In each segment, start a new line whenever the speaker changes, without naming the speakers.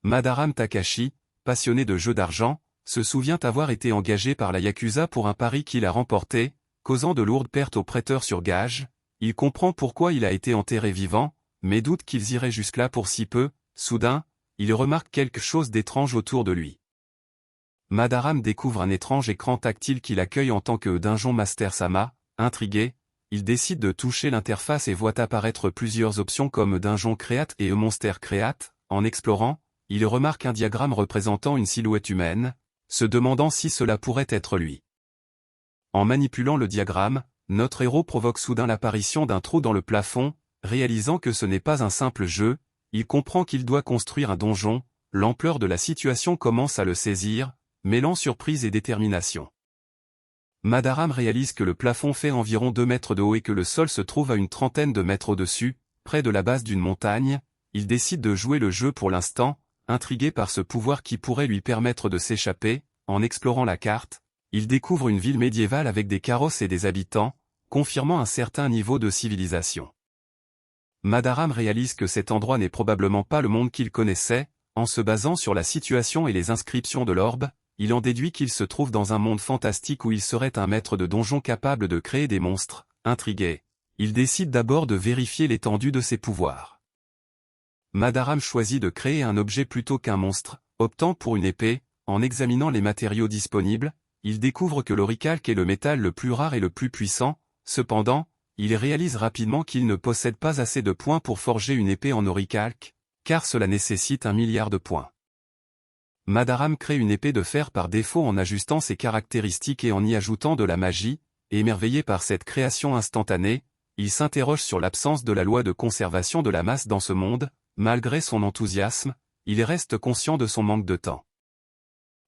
Madaram Takashi, passionné de jeux d'argent, se souvient avoir été engagé par la Yakuza pour un pari qu'il a remporté, causant de lourdes pertes aux prêteurs sur gage. Il comprend pourquoi il a été enterré vivant, mais doute qu'ils iraient jusque-là pour si peu. Soudain, il remarque quelque chose d'étrange autour de lui. Madaram découvre un étrange écran tactile qui l'accueille en tant que Dungeon Master Sama. Intrigué, il décide de toucher l'interface et voit apparaître plusieurs options comme Dungeon Create et Monster Create. En explorant, il remarque un diagramme représentant une silhouette humaine, se demandant si cela pourrait être lui. En manipulant le diagramme, notre héros provoque soudain l'apparition d'un trou dans le plafond. Réalisant que ce n'est pas un simple jeu, il comprend qu'il doit construire un donjon. L'ampleur de la situation commence à le saisir, mêlant surprise et détermination. Madaram réalise que le plafond fait environ 2 mètres de haut et que le sol se trouve à une trentaine de mètres au-dessus, près de la base d'une montagne. Il décide de jouer le jeu pour l'instant, intrigué par ce pouvoir qui pourrait lui permettre de s'échapper. En explorant la carte, il découvre une ville médiévale avec des carrosses et des habitants, confirmant un certain niveau de civilisation. Madaram réalise que cet endroit n'est probablement pas le monde qu'il connaissait. En se basant sur la situation et les inscriptions de l'orbe, il en déduit qu'il se trouve dans un monde fantastique où il serait un maître de donjon capable de créer des monstres. Intrigué, il décide d'abord de vérifier l'étendue de ses pouvoirs. Madaram choisit de créer un objet plutôt qu'un monstre, optant pour une épée. En examinant les matériaux disponibles, il découvre que l'auricalque est le métal le plus rare et le plus puissant. Cependant, il réalise rapidement qu'il ne possède pas assez de points pour forger une épée en auricalque, car cela nécessite 1 milliard de points. Madaram crée une épée de fer par défaut en ajustant ses caractéristiques et en y ajoutant de la magie. Émerveillé par cette création instantanée, il s'interroge sur l'absence de la loi de conservation de la masse dans ce monde. Malgré son enthousiasme, il reste conscient de son manque de temps.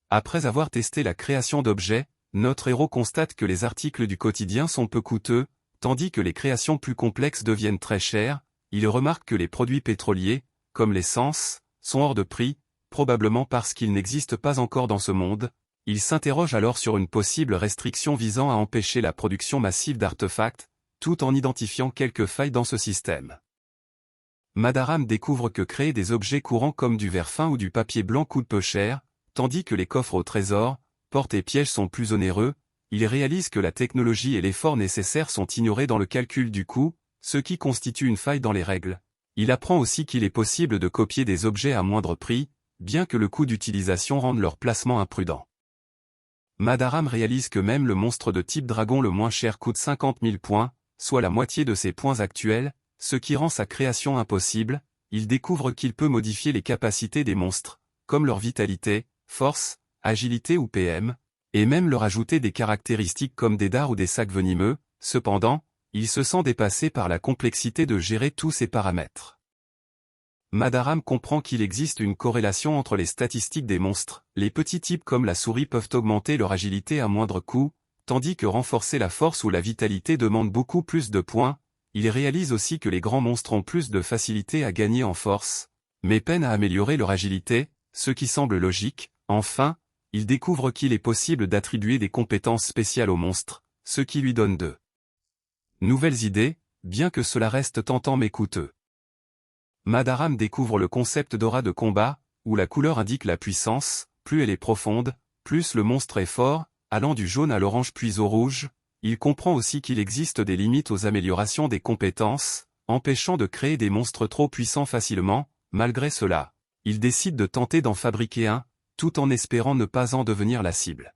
Après avoir testé la création d'objets, notre héros constate que les articles du quotidien sont peu coûteux, tandis que les créations plus complexes deviennent très chères. Il remarque que les produits pétroliers, comme l'essence, sont hors de prix, probablement parce qu'ils n'existent pas encore dans ce monde. Il s'interroge alors sur une possible restriction visant à empêcher la production massive d'artefacts, tout en identifiant quelques failles dans ce système. Madaram découvre que créer des objets courants comme du verre fin ou du papier blanc coûte peu cher, tandis que les coffres au trésor, portes et pièges sont plus onéreux. Il réalise que la technologie et l'effort nécessaire sont ignorés dans le calcul du coût, ce qui constitue une faille dans les règles. Il apprend aussi qu'il est possible de copier des objets à moindre prix, bien que le coût d'utilisation rende leur placement imprudent. Madaram réalise que même le monstre de type dragon le moins cher coûte 50 000 points, soit la moitié de ses points actuels, ce qui rend sa création impossible. Il découvre qu'il peut modifier les capacités des monstres, comme leur vitalité, force, agilité ou PM, et même leur ajouter des caractéristiques comme des dards ou des sacs venimeux. Cependant, il se sent dépassé par la complexité de gérer tous ces paramètres. Madaram comprend qu'il existe une corrélation entre les statistiques des monstres. Les petits types comme la souris peuvent augmenter leur agilité à moindre coût, tandis que renforcer la force ou la vitalité demande beaucoup plus de points. Il réalise aussi que les grands monstres ont plus de facilité à gagner en force, mais peinent à améliorer leur agilité, ce qui semble logique. Enfin, il découvre qu'il est possible d'attribuer des compétences spéciales aux monstres, ce qui lui donne de nouvelles idées, bien que cela reste tentant mais coûteux. Madaram découvre le concept d'aura de combat, où la couleur indique la puissance. Plus elle est profonde, plus le monstre est fort, allant du jaune à l'orange puis au rouge. Il comprend aussi qu'il existe des limites aux améliorations des compétences, empêchant de créer des monstres trop puissants facilement. Malgré cela, il décide de tenter d'en fabriquer un, tout en espérant ne pas en devenir la cible.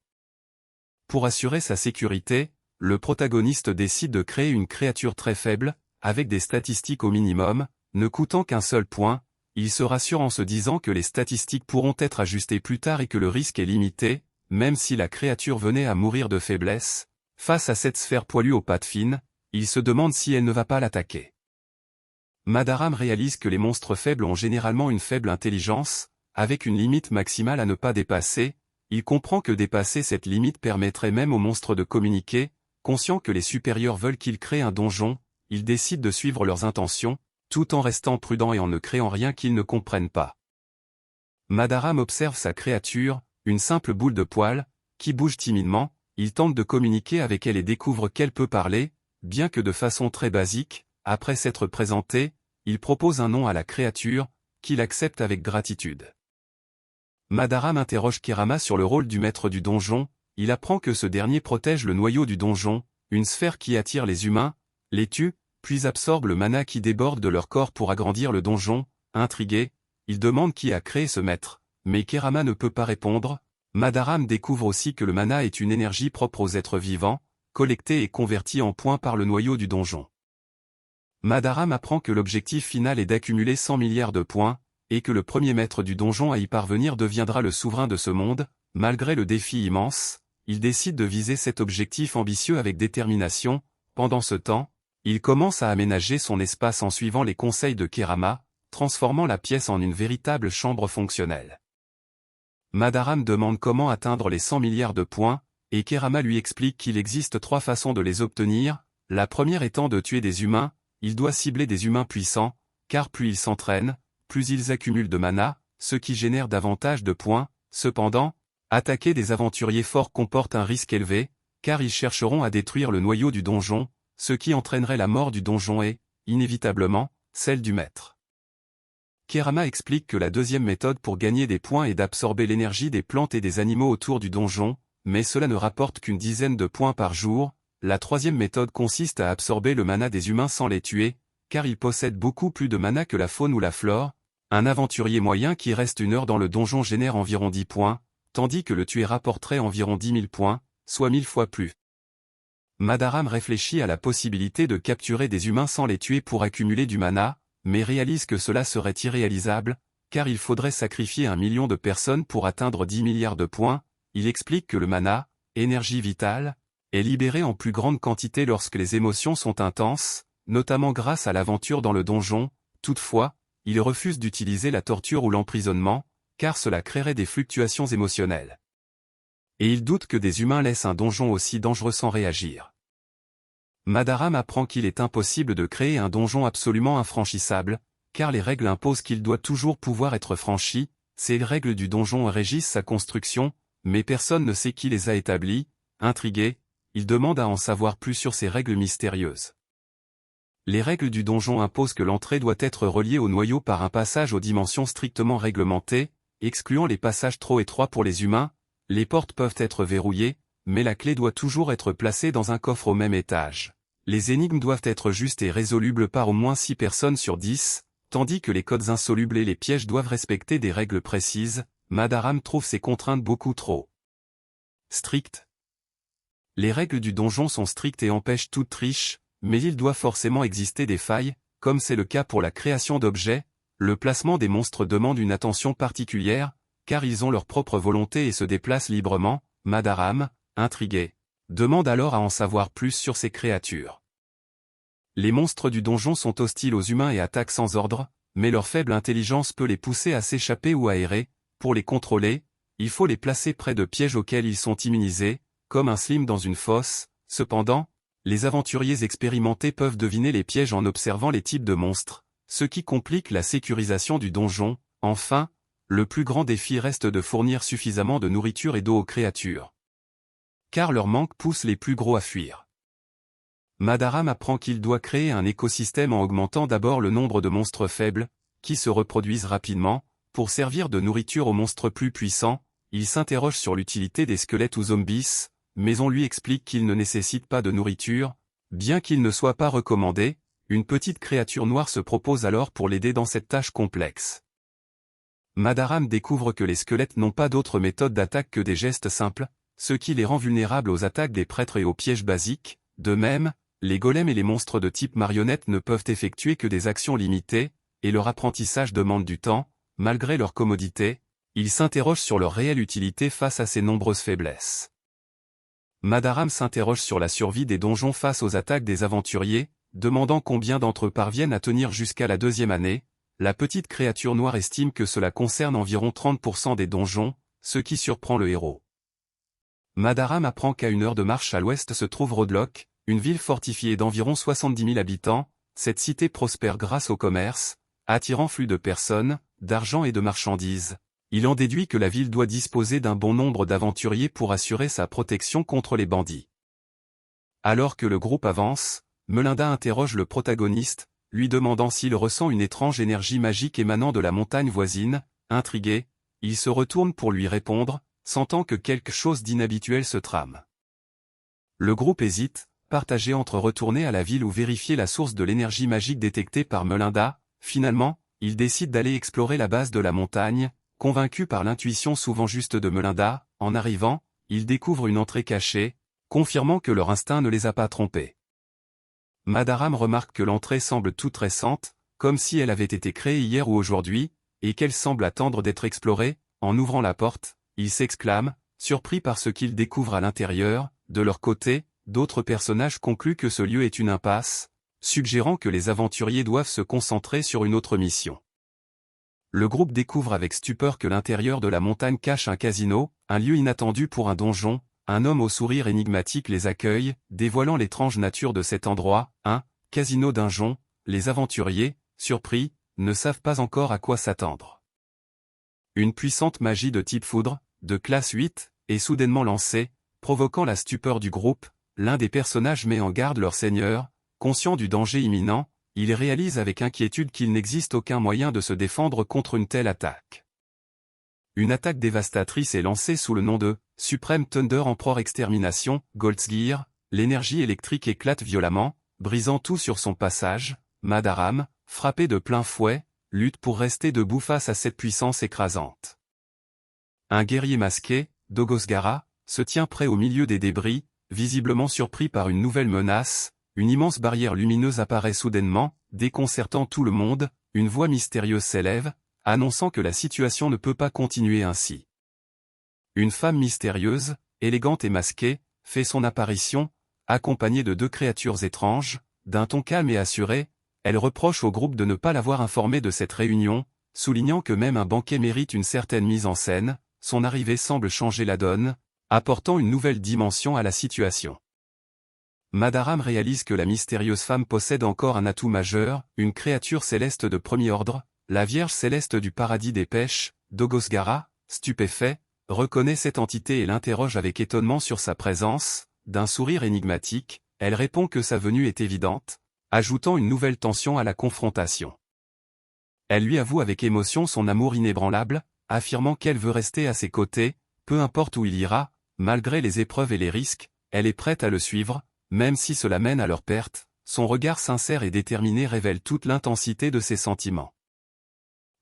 Pour assurer sa sécurité, le protagoniste décide de créer une créature très faible, avec des statistiques au minimum, ne coûtant qu'un seul point. Il se rassure en se disant que les statistiques pourront être ajustées plus tard et que le risque est limité, même si la créature venait à mourir de faiblesse. Face à cette sphère poilue aux pattes fines, il se demande si elle ne va pas l'attaquer. Madaram réalise que les monstres faibles ont généralement une faible intelligence, avec une limite maximale à ne pas dépasser. Il comprend que dépasser cette limite permettrait même aux monstres de communiquer. Conscient que les supérieurs veulent qu'il crée un donjon, il décide de suivre leurs intentions, tout en restant prudent et en ne créant rien qu'ils ne comprennent pas. Madaram observe sa créature, une simple boule de poils, qui bouge timidement. Il tente de communiquer avec elle et découvre qu'elle peut parler, bien que de façon très basique. Après s'être présenté, il propose un nom à la créature, qu'il accepte avec gratitude. Madaram interroge Kerama sur le rôle du maître du donjon, il apprend que ce dernier protège le noyau du donjon, une sphère qui attire les humains, les tue, puis absorbe le mana qui déborde de leur corps pour agrandir le donjon. Intrigué, il demande qui a créé ce maître, mais Kerama ne peut pas répondre. Madaram découvre aussi que le mana est une énergie propre aux êtres vivants, collectée et convertie en points par le noyau du donjon. Madaram apprend que l'objectif final est d'accumuler 100 milliards de points, et que le premier maître du donjon à y parvenir deviendra le souverain de ce monde. Malgré le défi immense, il décide de viser cet objectif ambitieux avec détermination. Pendant ce temps, il commence à aménager son espace en suivant les conseils de Kerama, transformant la pièce en une véritable chambre fonctionnelle. Madaram demande comment atteindre les 100 milliards de points, et Kerama lui explique qu'il existe 3 façons de les obtenir, la première étant de tuer des humains. Il doit cibler des humains puissants, car plus ils s'entraînent, plus ils accumulent de mana, ce qui génère davantage de points. Cependant, attaquer des aventuriers forts comporte un risque élevé, car ils chercheront à détruire le noyau du donjon, ce qui entraînerait la mort du donjon et, inévitablement, celle du maître. Kerama explique que la deuxième méthode pour gagner des points est d'absorber l'énergie des plantes et des animaux autour du donjon, mais cela ne rapporte qu'une dizaine de points par jour. La troisième méthode consiste à absorber le mana des humains sans les tuer, car ils possèdent beaucoup plus de mana que la faune ou la flore. Un aventurier moyen qui reste 1 heure dans le donjon génère environ 10 points, tandis que le tuer rapporterait environ 10 000 points, soit 1000 fois plus. Madaram réfléchit à la possibilité de capturer des humains sans les tuer pour accumuler du mana, mais réalise que cela serait irréalisable, car il faudrait sacrifier 1 million de personnes pour atteindre 10 milliards de points. Il explique que le mana, énergie vitale, est libéré en plus grande quantité lorsque les émotions sont intenses, notamment grâce à l'aventure dans le donjon. Toutefois, il refuse d'utiliser la torture ou l'emprisonnement, car cela créerait des fluctuations émotionnelles. Et il doute que des humains laissent un donjon aussi dangereux sans réagir. Madaram apprend qu'il est impossible de créer un donjon absolument infranchissable, car les règles imposent qu'il doit toujours pouvoir être franchi. Ces règles du donjon régissent sa construction, mais personne ne sait qui les a établies. Intrigué, il demande à en savoir plus sur ces règles mystérieuses. Les règles du donjon imposent que l'entrée doit être reliée au noyau par un passage aux dimensions strictement réglementées, excluant les passages trop étroits pour les humains. Les portes peuvent être verrouillées, mais la clé doit toujours être placée dans un coffre au même étage. Les énigmes doivent être justes et résolubles par au moins 6 personnes sur 10, tandis que les codes insolubles et les pièges doivent respecter des règles précises. Madaram trouve ces contraintes beaucoup trop strictes. Les règles du donjon sont strictes et empêchent toute triche, mais il doit forcément exister des failles, comme c'est le cas pour la création d'objets. Le placement des monstres demande une attention particulière, car ils ont leur propre volonté et se déplacent librement. Madaram, intrigué, demande alors à en savoir plus sur ces créatures. Les monstres du donjon sont hostiles aux humains et attaquent sans ordre, mais leur faible intelligence peut les pousser à s'échapper ou à errer. Pour les contrôler, il faut les placer près de pièges auxquels ils sont immunisés, comme un slime dans une fosse. Cependant, les aventuriers expérimentés peuvent deviner les pièges en observant les types de monstres, ce qui complique la sécurisation du donjon. Enfin, le plus grand défi reste de fournir suffisamment de nourriture et d'eau aux créatures, car leur manque pousse les plus gros à fuir. Madaram apprend qu'il doit créer un écosystème en augmentant d'abord le nombre de monstres faibles, qui se reproduisent rapidement, pour servir de nourriture aux monstres plus puissants. Il s'interroge sur l'utilité des squelettes ou zombies, mais on lui explique qu'ils ne nécessitent pas de nourriture. Bien qu'il ne soit pas recommandé, une petite créature noire se propose alors pour l'aider dans cette tâche complexe. Madaram découvre que les squelettes n'ont pas d'autre méthode d'attaque que des gestes simples, ce qui les rend vulnérables aux attaques des prêtres et aux pièges basiques. De même, les golems et les monstres de type marionnette ne peuvent effectuer que des actions limitées, et leur apprentissage demande du temps. Malgré leur commodité, ils s'interrogent sur leur réelle utilité face à ces nombreuses faiblesses. Madaram s'interroge sur la survie des donjons face aux attaques des aventuriers, demandant combien d'entre eux parviennent à tenir jusqu'à la 2e année. La petite créature noire estime que cela concerne environ 30% des donjons, ce qui surprend le héros. Madaram apprend qu'à 1 heure de marche à l'ouest se trouve Roadlock, une ville fortifiée d'environ 70 000 habitants. Cette cité prospère grâce au commerce, attirant flux de personnes, d'argent et de marchandises. Il en déduit que la ville doit disposer d'un bon nombre d'aventuriers pour assurer sa protection contre les bandits. Alors que le groupe avance, Melinda interroge le protagoniste, lui demandant s'il ressent une étrange énergie magique émanant de la montagne voisine. Intrigué, il se retourne pour lui répondre, sentant que quelque chose d'inhabituel se trame. Le groupe hésite, partagé entre retourner à la ville ou vérifier la source de l'énergie magique détectée par Melinda. Finalement, ils décident d'aller explorer la base de la montagne, convaincus par l'intuition souvent juste de Melinda. En arrivant, ils découvrent une entrée cachée, confirmant que leur instinct ne les a pas trompés. Madaram remarque que l'entrée semble toute récente, comme si elle avait été créée hier ou aujourd'hui, et qu'elle semble attendre d'être explorée. En ouvrant la porte, ils s'exclament, surpris par ce qu'ils découvrent à l'intérieur. De leur côté, d'autres personnages concluent que ce lieu est une impasse, suggérant que les aventuriers doivent se concentrer sur une autre mission. Le groupe découvre avec stupeur que l'intérieur de la montagne cache un casino, un lieu inattendu pour un donjon. Un homme au sourire énigmatique les accueille, dévoilant l'étrange nature de cet endroit. Un casino donjon. Les aventuriers, surpris, ne savent pas encore à quoi s'attendre. Une puissante magie de type foudre, de classe 8, est soudainement lancée, provoquant la stupeur du groupe. L'un des personnages met en garde leur seigneur. Conscient du danger imminent, il réalise avec inquiétude qu'il n'existe aucun moyen de se défendre contre une telle attaque. Une attaque dévastatrice est lancée sous le nom de Supreme Thunder Emperor Extermination, Goldsgear. L'énergie électrique éclate violemment, brisant tout sur son passage. Madaram, frappé de plein fouet, lutte pour rester debout face à cette puissance écrasante. Un guerrier masqué, Dogosgara, se tient prêt au milieu des débris, visiblement surpris par une nouvelle menace. Une immense barrière lumineuse apparaît soudainement, déconcertant tout le monde. Une voix mystérieuse s'élève, annonçant que la situation ne peut pas continuer ainsi. Une femme mystérieuse, élégante et masquée, fait son apparition, accompagnée de deux créatures étranges. D'un ton calme et assuré, elle reproche au groupe de ne pas l'avoir informé de cette réunion, soulignant que même un banquet mérite une certaine mise en scène. Son arrivée semble changer la donne, apportant une nouvelle dimension à la situation. Madaram réalise que la mystérieuse femme possède encore un atout majeur, une créature céleste de premier ordre, la Vierge céleste du paradis des pêches. Dogosgara, stupéfait, reconnaît cette entité et l'interroge avec étonnement sur sa présence. D'un sourire énigmatique, elle répond que sa venue est évidente, ajoutant une nouvelle tension à la confrontation. Elle lui avoue avec émotion son amour inébranlable, affirmant qu'elle veut rester à ses côtés, peu importe où il ira, malgré les épreuves et les risques, elle est prête à le suivre, même si cela mène à leur perte. Son regard sincère et déterminé révèle toute l'intensité de ses sentiments.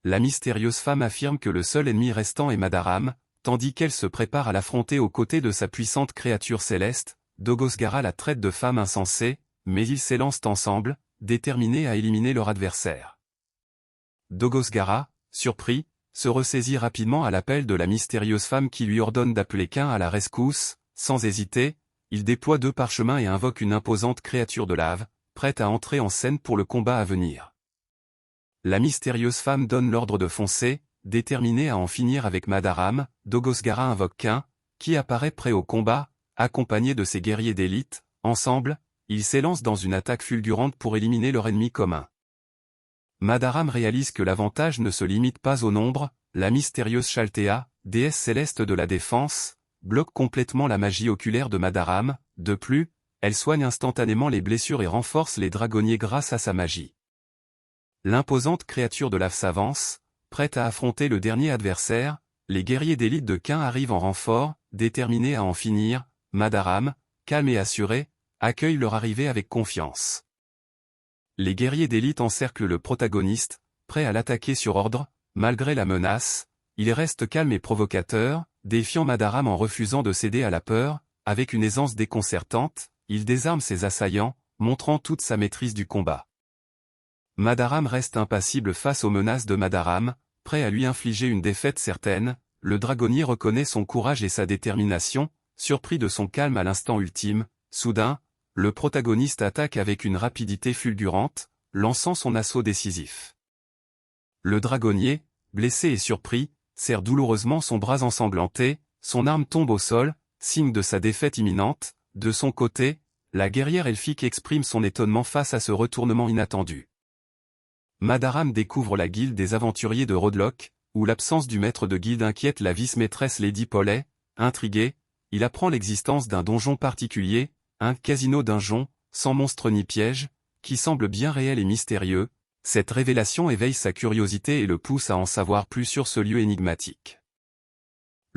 La mystérieuse femme affirme que le seul ennemi restant est Madaram, tandis qu'elle se prépare à l'affronter aux côtés de sa puissante créature céleste. Dogosgara la traite de femme insensée, mais ils s'élancent ensemble, déterminés à éliminer leur adversaire. Dogosgara, surpris, se ressaisit rapidement à l'appel de la mystérieuse femme qui lui ordonne d'appeler Cain à la rescousse. Sans hésiter, il déploie deux parchemins et invoque une imposante créature de lave, prête à entrer en scène pour le combat à venir. La mystérieuse femme donne l'ordre de foncer, déterminée à en finir avec Madaram. Dogosgara invoque Cain, qui apparaît prêt au combat, accompagné de ses guerriers d'élite. Ensemble, ils s'élancent dans une attaque fulgurante pour éliminer leur ennemi commun. Madaram réalise que l'avantage ne se limite pas au nombre. La mystérieuse Chaltea, déesse céleste de la défense, bloque complètement la magie oculaire de Madaram. De plus, elle soigne instantanément les blessures et renforce les dragonniers grâce à sa magie. L'imposante créature de lave s'avance, prête à affronter le dernier adversaire. Les guerriers d'élite de Cain arrivent en renfort, déterminés à en finir. Madaram, calme et assuré, accueille leur arrivée avec confiance. Les guerriers d'élite encerclent le protagoniste, prêts à l'attaquer sur ordre. Malgré la menace, il reste calme et provocateur, défiant Madaram en refusant de céder à la peur. Avec une aisance déconcertante, il désarme ses assaillants, montrant toute sa maîtrise du combat. Madaram reste impassible face aux menaces de Madaram, prêt à lui infliger une défaite certaine. Le dragonnier reconnaît son courage et sa détermination, surpris de son calme à l'instant ultime. Soudain, le protagoniste attaque avec une rapidité fulgurante, lançant son assaut décisif. Le dragonnier, blessé et surpris, serre douloureusement son bras ensanglanté. Son arme tombe au sol, signe de sa défaite imminente. De son côté, la guerrière elfique exprime son étonnement face à ce retournement inattendu. Madaram découvre la guilde des aventuriers de Roadlock, où l'absence du maître de guilde inquiète la vice-maîtresse Lady Polly. Intrigué, il apprend l'existence d'un donjon particulier, un casino donjon, sans monstre ni piège, qui semble bien réel et mystérieux. Cette révélation éveille sa curiosité et le pousse à en savoir plus sur ce lieu énigmatique.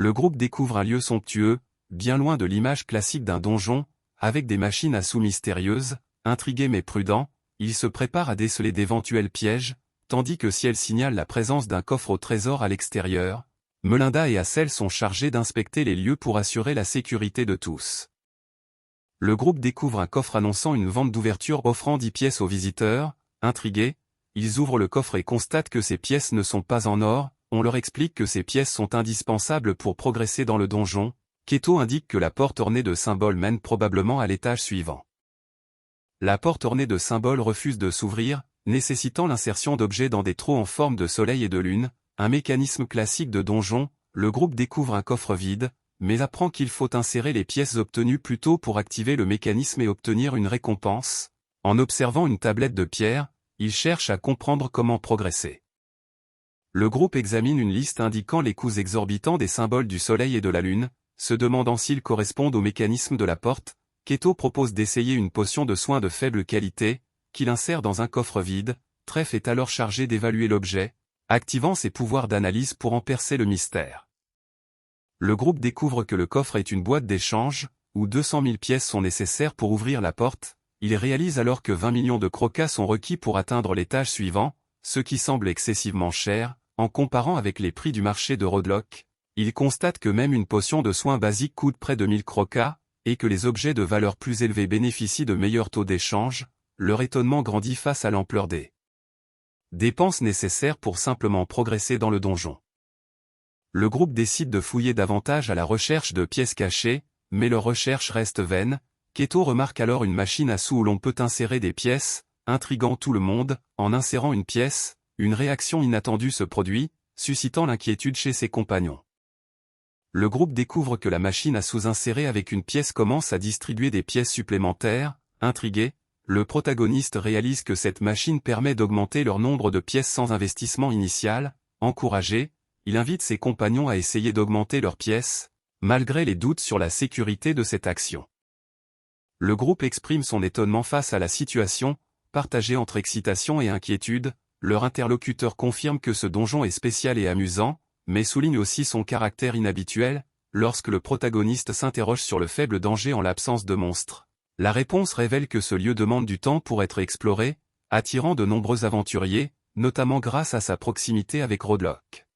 Le groupe découvre un lieu somptueux, bien loin de l'image classique d'un donjon, avec des machines à sous mystérieuses. Intrigué mais prudent, il se prépare à déceler d'éventuels pièges, tandis que Ciel signale la présence d'un coffre au trésor à l'extérieur. Melinda et Hassel sont chargés d'inspecter les lieux pour assurer la sécurité de tous. Le groupe découvre un coffre annonçant une vente d'ouverture offrant 10 pièces aux visiteurs. Intrigués, ils ouvrent le coffre et constatent que ces pièces ne sont pas en or. On leur explique que ces pièces sont indispensables pour progresser dans le donjon. Keto indique que la porte ornée de symboles mène probablement à l'étage suivant. La porte ornée de symboles refuse de s'ouvrir, nécessitant l'insertion d'objets dans des trous en forme de soleil et de lune, un mécanisme classique de donjon. Le groupe découvre un coffre vide, mais apprend qu'il faut insérer les pièces obtenues plus tôt pour activer le mécanisme et obtenir une récompense. En observant une tablette de pierre, il cherche à comprendre comment progresser. Le groupe examine une liste indiquant les coûts exorbitants des symboles du soleil et de la lune, se demandant s'ils correspondent au mécanisme de la porte. Keto propose d'essayer une potion de soins de faible qualité, qu'il insère dans un coffre vide. Trèfle est alors chargé d'évaluer l'objet, activant ses pouvoirs d'analyse pour en percer le mystère. Le groupe découvre que le coffre est une boîte d'échange, où 200 000 pièces sont nécessaires pour ouvrir la porte. Il réalise alors que 20 millions de crocas sont requis pour atteindre l'étage suivant, ce qui semble excessivement cher. En comparant avec les prix du marché de Roadlock, il constate que même une potion de soins basique coûte près de 1000 crocas, et que les objets de valeur plus élevée bénéficient de meilleurs taux d'échange. Leur étonnement grandit face à l'ampleur des dépenses nécessaires pour simplement progresser dans le donjon. Le groupe décide de fouiller davantage à la recherche de pièces cachées, mais leur recherche reste vaine. Keto remarque alors une machine à sous où l'on peut insérer des pièces, intriguant tout le monde. En insérant une pièce, une réaction inattendue se produit, suscitant l'inquiétude chez ses compagnons. Le groupe découvre que la machine à sous insérée avec une pièce commence à distribuer des pièces supplémentaires. Intrigué, le protagoniste réalise que cette machine permet d'augmenter leur nombre de pièces sans investissement initial. Encouragé, il invite ses compagnons à essayer d'augmenter leurs pièces, malgré les doutes sur la sécurité de cette action. Le groupe exprime son étonnement face à la situation, partagé entre excitation et inquiétude. Leur interlocuteur confirme que ce donjon est spécial et amusant, mais souligne aussi son caractère inhabituel. Lorsque le protagoniste s'interroge sur le faible danger en l'absence de monstres, la réponse révèle que ce lieu demande du temps pour être exploré, attirant de nombreux aventuriers, notamment grâce à sa proximité avec Roadlock.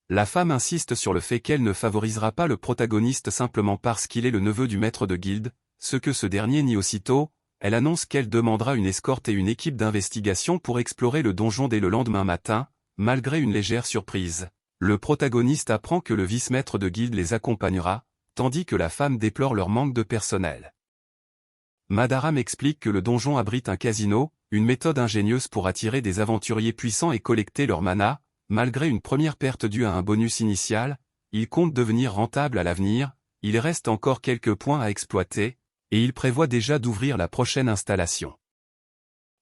La femme insiste sur le fait qu'elle ne favorisera pas le protagoniste simplement parce qu'il est le neveu du maître de guilde, ce que ce dernier nie aussitôt. Elle annonce qu'elle demandera une escorte et une équipe d'investigation pour explorer le donjon dès le lendemain matin. Malgré une légère surprise, le protagoniste apprend que le vice-maître de guilde les accompagnera, tandis que la femme déplore leur manque de personnel. Madaram explique que le donjon abrite un casino, une méthode ingénieuse pour attirer des aventuriers puissants et collecter leur mana. Malgré une première perte due à un bonus initial, il compte devenir rentable à l'avenir. Il reste encore quelques points à exploiter, et il prévoit déjà d'ouvrir la prochaine installation.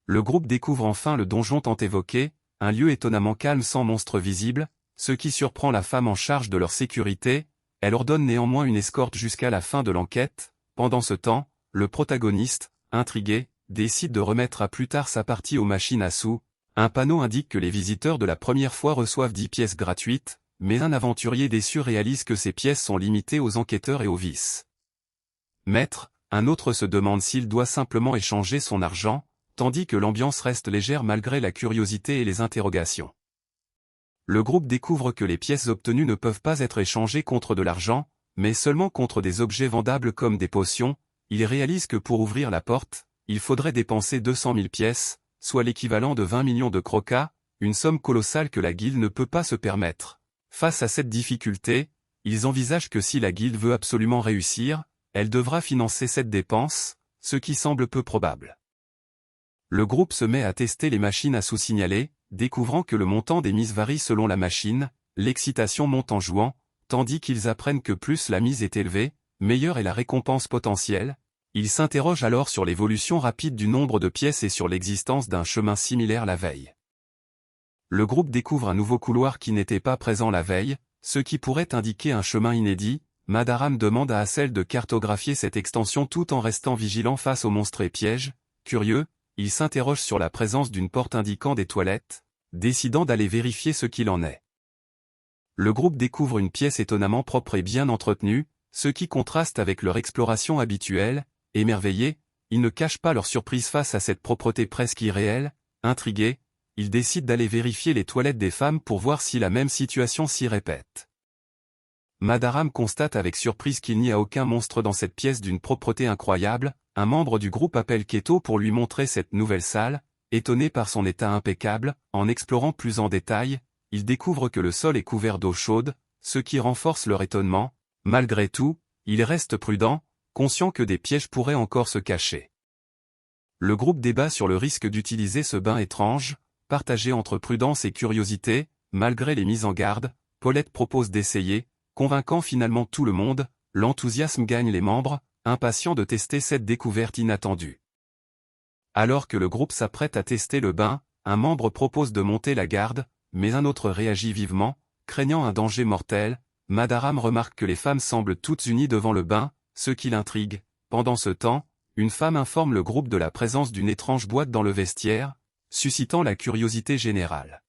Le groupe découvre enfin le donjon tant évoqué, un lieu étonnamment calme sans monstres visibles, ce qui surprend la femme en charge de leur sécurité. Elle ordonne néanmoins une escorte jusqu'à la fin de l'enquête. Pendant ce temps, le protagoniste, intrigué, décide de remettre à plus tard sa partie aux machines à sous. Un panneau indique que les visiteurs de la première fois reçoivent 10 pièces gratuites, mais un aventurier déçu réalise que ces pièces sont limitées aux enquêteurs et aux vices. Maître, un autre se demande s'il doit simplement échanger son argent, tandis que l'ambiance reste légère malgré la curiosité et les interrogations. Le groupe découvre que les pièces obtenues ne peuvent pas être échangées contre de l'argent, mais seulement contre des objets vendables comme des potions. Il réalise que pour ouvrir la porte, il faudrait dépenser 200 000 pièces, soit l'équivalent de 20 millions de crocas, une somme colossale que la guilde ne peut pas se permettre. Face à cette difficulté, ils envisagent que si la guilde veut absolument réussir, elle devra financer cette dépense, ce qui semble peu probable. Le groupe se met à tester les machines à sous-signaler, découvrant que le montant des mises varie selon la machine. L'excitation monte en jouant, tandis qu'ils apprennent que plus la mise est élevée, meilleure est la récompense potentielle. Ils s'interrogent alors sur l'évolution rapide du nombre de pièces et sur l'existence d'un chemin similaire la veille. Le groupe découvre un nouveau couloir qui n'était pas présent la veille, ce qui pourrait indiquer un chemin inédit. Madaram demande à Hassel de cartographier cette extension tout en restant vigilant face aux monstres et pièges. Curieux, il s'interroge sur la présence d'une porte indiquant des toilettes, décidant d'aller vérifier ce qu'il en est. Le groupe découvre une pièce étonnamment propre et bien entretenue, ce qui contraste avec leur exploration habituelle. Émerveillés, ils ne cachent pas leur surprise face à cette propreté presque irréelle. Intrigués, ils décident d'aller vérifier les toilettes des femmes pour voir si la même situation s'y répète. Madaram constate avec surprise qu'il n'y a aucun monstre dans cette pièce d'une propreté incroyable. Un membre du groupe appelle Keto pour lui montrer cette nouvelle salle. Étonné par son état impeccable, en explorant plus en détail, il découvre que le sol est couvert d'eau chaude, ce qui renforce leur étonnement. Malgré tout, il reste prudent, conscient que des pièges pourraient encore se cacher. Le groupe débat sur le risque d'utiliser ce bain étrange, partagé entre prudence et curiosité. Malgré les mises en garde, Paulette propose d'essayer, convainquant finalement tout le monde. L'enthousiasme gagne les membres, impatients de tester cette découverte inattendue. Alors que le groupe s'apprête à tester le bain, un membre propose de monter la garde, mais un autre réagit vivement, craignant un danger mortel. Madaram remarque que les femmes semblent toutes unies devant le bain, ce qui l'intrigue. Pendant ce temps, une femme informe le groupe de la présence d'une étrange boîte dans le vestiaire, suscitant la curiosité générale.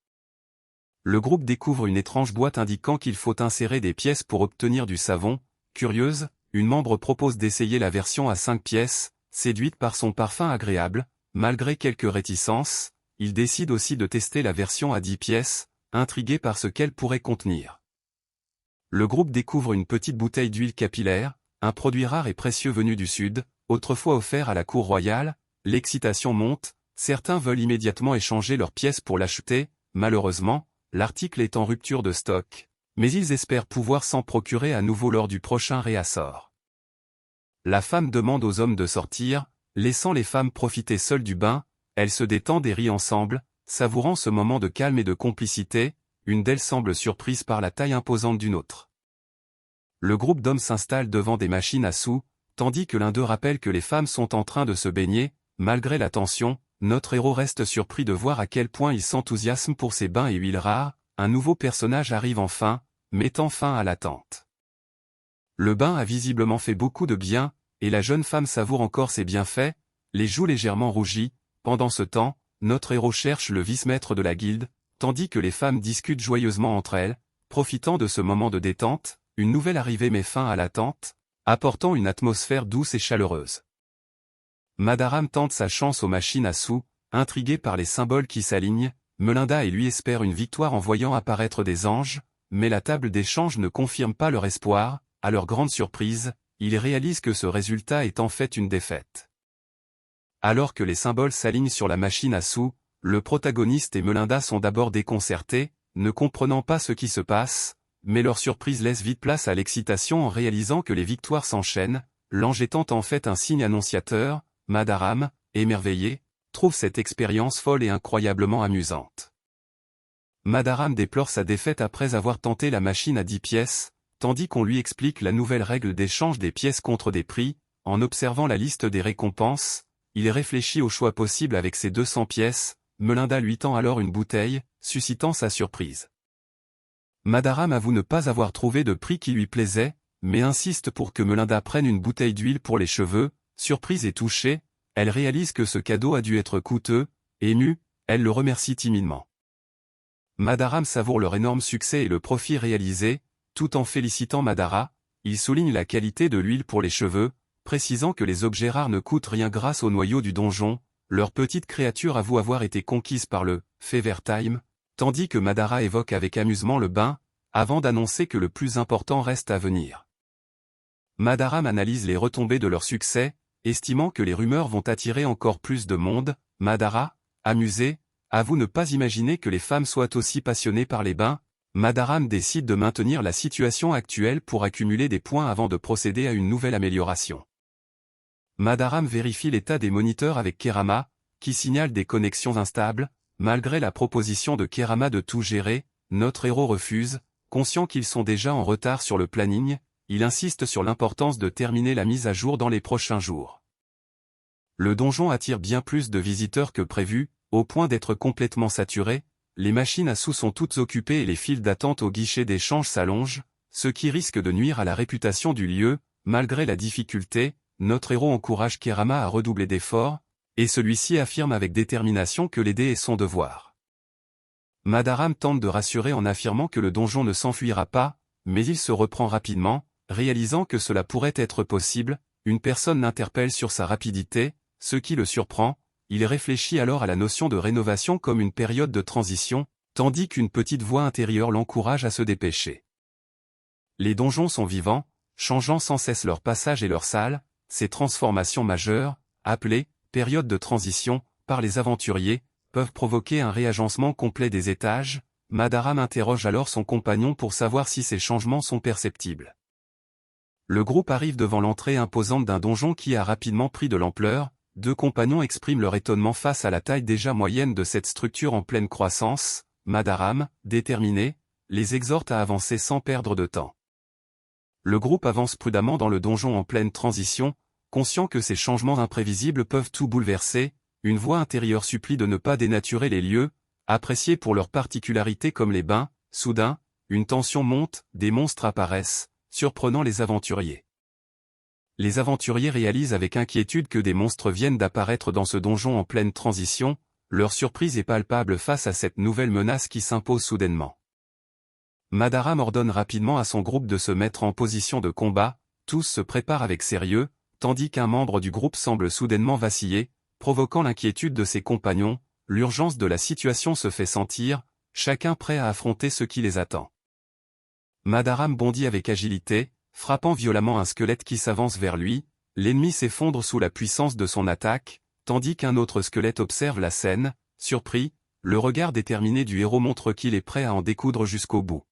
Le groupe découvre une étrange boîte indiquant qu'il faut insérer des pièces pour obtenir du savon. Curieuse, une membre propose d'essayer la version à 5 pièces, séduite par son parfum agréable. Malgré quelques réticences, il décide aussi de tester la version à 10 pièces, intrigué par ce qu'elle pourrait contenir. Le groupe découvre une petite bouteille d'huile capillaire, un produit rare et précieux venu du Sud, autrefois offert à la cour royale. L'excitation monte, certains veulent immédiatement échanger leurs pièces pour l'acheter. Malheureusement, l'article est en rupture de stock, mais ils espèrent pouvoir s'en procurer à nouveau lors du prochain réassort. La femme demande aux hommes de sortir, laissant les femmes profiter seules du bain. Elles se détendent et rient ensemble, savourant ce moment de calme et de complicité. Une d'elles semble surprise par la taille imposante d'une autre. Le groupe d'hommes s'installe devant des machines à sous, tandis que l'un d'eux rappelle que les femmes sont en train de se baigner. Malgré la tension, notre héros reste surpris de voir à quel point il s'enthousiasme pour ces bains et huiles rares. Un nouveau personnage arrive enfin, mettant fin à l'attente. Le bain a visiblement fait beaucoup de bien, et la jeune femme savoure encore ses bienfaits, les joues légèrement rougies. Pendant ce temps, notre héros cherche le vice-maître de la guilde, tandis que les femmes discutent joyeusement entre elles. Profitant de ce moment de détente, une nouvelle arrivée met fin à l'attente, apportant une atmosphère douce et chaleureuse. Madaram tente sa chance aux machines à sous, intrigué par les symboles qui s'alignent. Melinda et lui espèrent une victoire en voyant apparaître des anges, mais la table d'échange ne confirme pas leur espoir. À leur grande surprise, ils réalisent que ce résultat est en fait une défaite. Alors que les symboles s'alignent sur la machine à sous, le protagoniste et Melinda sont d'abord déconcertés, ne comprenant pas ce qui se passe, mais leur surprise laisse vite place à l'excitation en réalisant que les victoires s'enchaînent. L'ange étant en fait un signe annonciateur. Madaram, émerveillé, trouve cette expérience folle et incroyablement amusante. Madaram déplore sa défaite après avoir tenté la machine à 10 pièces, tandis qu'on lui explique la nouvelle règle d'échange des pièces contre des prix. En observant la liste des récompenses, il réfléchit au choix possible avec ses 200 pièces. Melinda lui tend alors une bouteille, suscitant sa surprise. Madaram avoue ne pas avoir trouvé de prix qui lui plaisait, mais insiste pour que Melinda prenne une bouteille d'huile pour les cheveux. Surprise et touchée, elle réalise que ce cadeau a dû être coûteux. Émue, elle le remercie timidement. Madaram savoure leur énorme succès et le profit réalisé. Tout en félicitant Madara, il souligne la qualité de l'huile pour les cheveux, précisant que les objets rares ne coûtent rien grâce au noyau du donjon. Leur petite créature avoue avoir été conquise par le « Fevertime », tandis que Madara évoque avec amusement le bain, avant d'annoncer que le plus important reste à venir. Madaram analyse les retombées de leur succès, estimant que les rumeurs vont attirer encore plus de monde. Madara, amusé, avoue ne pas imaginer que les femmes soient aussi passionnées par les bains. Madaram décide de maintenir la situation actuelle pour accumuler des points avant de procéder à une nouvelle amélioration. Madaram vérifie l'état des moniteurs avec Kerama, qui signale des connexions instables. Malgré la proposition de Kerama de tout gérer, notre héros refuse, conscient qu'ils sont déjà en retard sur le planning. Il insiste sur l'importance de terminer la mise à jour dans les prochains jours. Le donjon attire bien plus de visiteurs que prévu, au point d'être complètement saturé. Les machines à sous sont toutes occupées et les files d'attente au guichet d'échange s'allongent, ce qui risque de nuire à la réputation du lieu. Malgré la difficulté, notre héros encourage Kerama à redoubler d'efforts, et celui-ci affirme avec détermination que l'aider est son devoir. Madaram tente de rassurer en affirmant que le donjon ne s'enfuira pas, mais il se reprend rapidement, réalisant que cela pourrait être possible. Une personne l'interpelle sur sa rapidité, ce qui le surprend. Il réfléchit alors à la notion de rénovation comme une période de transition, tandis qu'une petite voix intérieure l'encourage à se dépêcher. Les donjons sont vivants, changeant sans cesse leur passage et leur salle. Ces transformations majeures, appelées « période de transition » par les aventuriers, peuvent provoquer un réagencement complet des étages. Madaram interroge alors son compagnon pour savoir si ces changements sont perceptibles. Le groupe arrive devant l'entrée imposante d'un donjon qui a rapidement pris de l'ampleur. Deux compagnons expriment leur étonnement face à la taille déjà moyenne de cette structure en pleine croissance. Madaram, déterminé, les exhorte à avancer sans perdre de temps. Le groupe avance prudemment dans le donjon en pleine transition, conscient que ces changements imprévisibles peuvent tout bouleverser. Une voix intérieure supplie de ne pas dénaturer les lieux, appréciés pour leurs particularités comme les bains. Soudain, une tension monte, des monstres apparaissent, surprenant les aventuriers. Les aventuriers réalisent avec inquiétude que des monstres viennent d'apparaître dans ce donjon en pleine transition. Leur surprise est palpable face à cette nouvelle menace qui s'impose soudainement. Madaram ordonne rapidement à son groupe de se mettre en position de combat. Tous se préparent avec sérieux, tandis qu'un membre du groupe semble soudainement vaciller, provoquant l'inquiétude de ses compagnons. L'urgence de la situation se fait sentir, chacun prêt à affronter ce qui les attend. Madaram bondit avec agilité, frappant violemment un squelette qui s'avance vers lui. L'ennemi s'effondre sous la puissance de son attaque, tandis qu'un autre squelette observe la scène. Surpris, le regard déterminé du héros montre qu'il est prêt à en découdre jusqu'au bout.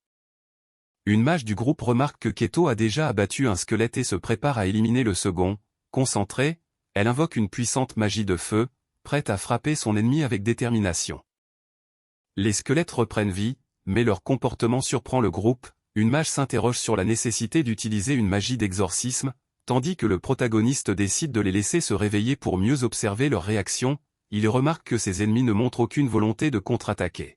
Une mage du groupe remarque que Keto a déjà abattu un squelette et se prépare à éliminer le second. Concentrée, elle invoque une puissante magie de feu, prête à frapper son ennemi avec détermination. Les squelettes reprennent vie, mais leur comportement surprend le groupe. Une mage s'interroge sur la nécessité d'utiliser une magie d'exorcisme, tandis que le protagoniste décide de les laisser se réveiller pour mieux observer leurs réactions. Il remarque que ses ennemis ne montrent aucune volonté de contre-attaquer.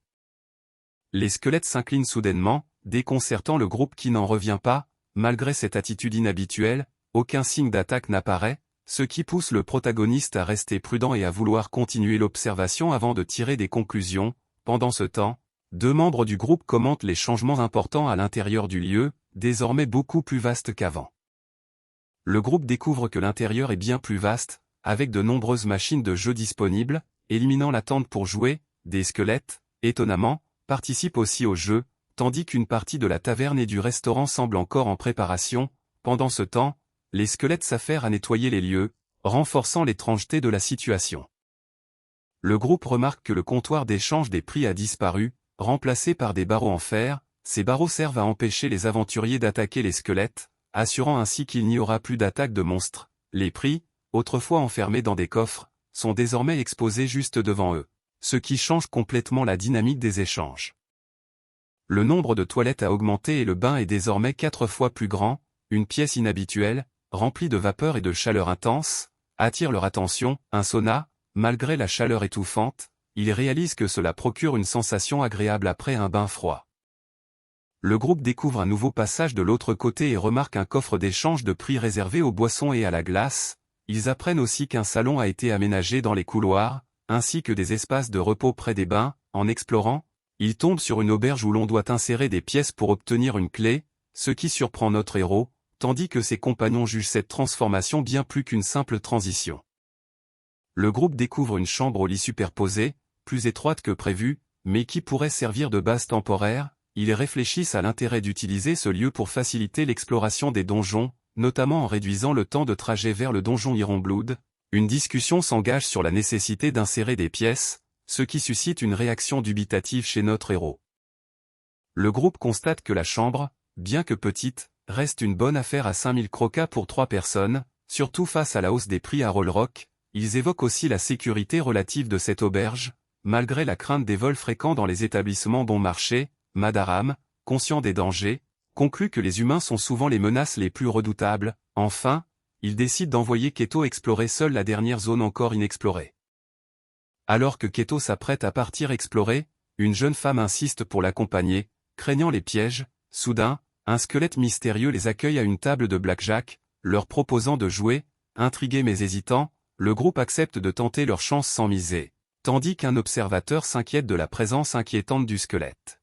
Les squelettes s'inclinent soudainement, déconcertant le groupe qui n'en revient pas. Malgré cette attitude inhabituelle, aucun signe d'attaque n'apparaît, ce qui pousse le protagoniste à rester prudent et à vouloir continuer l'observation avant de tirer des conclusions. Pendant ce temps, deux membres du groupe commentent les changements importants à l'intérieur du lieu, désormais beaucoup plus vaste qu'avant. Le groupe découvre que l'intérieur est bien plus vaste, avec de nombreuses machines de jeu disponibles, éliminant l'attente pour jouer. Des squelettes, étonnamment, participent aussi au jeu, tandis qu'une partie de la taverne et du restaurant semble encore en préparation. Pendant ce temps, les squelettes s'affairent à nettoyer les lieux, renforçant l'étrangeté de la situation. Le groupe remarque que le comptoir d'échange des prix a disparu, remplacé par des barreaux en fer. Ces barreaux servent à empêcher les aventuriers d'attaquer les squelettes, assurant ainsi qu'il n'y aura plus d'attaque de monstres. Les prix, autrefois enfermés dans des coffres, sont désormais exposés juste devant eux, ce qui change complètement la dynamique des échanges. Le nombre de toilettes a augmenté et le bain est désormais 4 fois plus grand. Une pièce inhabituelle, remplie de vapeur et de chaleur intense, attire leur attention. Un sauna, malgré la chaleur étouffante, ils réalisent que cela procure une sensation agréable après un bain froid. Le groupe découvre un nouveau passage de l'autre côté et remarque un coffre d'échange de prix réservé aux boissons et à la glace. Ils apprennent aussi qu'un salon a été aménagé dans les couloirs, ainsi que des espaces de repos près des bains. En explorant, ils tombent sur une auberge où l'on doit insérer des pièces pour obtenir une clé, ce qui surprend notre héros, tandis que ses compagnons jugent cette transformation bien plus qu'une simple transition. Le groupe découvre une chambre au lit superposé, plus étroite que prévu, mais qui pourrait servir de base temporaire. Ils réfléchissent à l'intérêt d'utiliser ce lieu pour faciliter l'exploration des donjons, notamment en réduisant le temps de trajet vers le donjon Ironblood. Une discussion s'engage sur la nécessité d'insérer des pièces, ce qui suscite une réaction dubitative chez notre héros. Le groupe constate que la chambre, bien que petite, reste une bonne affaire à 5000 crocas pour 3 personnes, surtout face à la hausse des prix à Rollrock. Ils évoquent aussi la sécurité relative de cette auberge, malgré la crainte des vols fréquents dans les établissements bon marché. Madaram, conscient des dangers, conclut que les humains sont souvent les menaces les plus redoutables. Enfin, il décide d'envoyer Keto explorer seul la dernière zone encore inexplorée. Alors que Keto s'apprête à partir explorer, une jeune femme insiste pour l'accompagner, craignant les pièges. Soudain, un squelette mystérieux les accueille à une table de blackjack, leur proposant de jouer. Intrigué mais hésitant, le groupe accepte de tenter leur chance sans miser, tandis qu'un observateur s'inquiète de la présence inquiétante du squelette.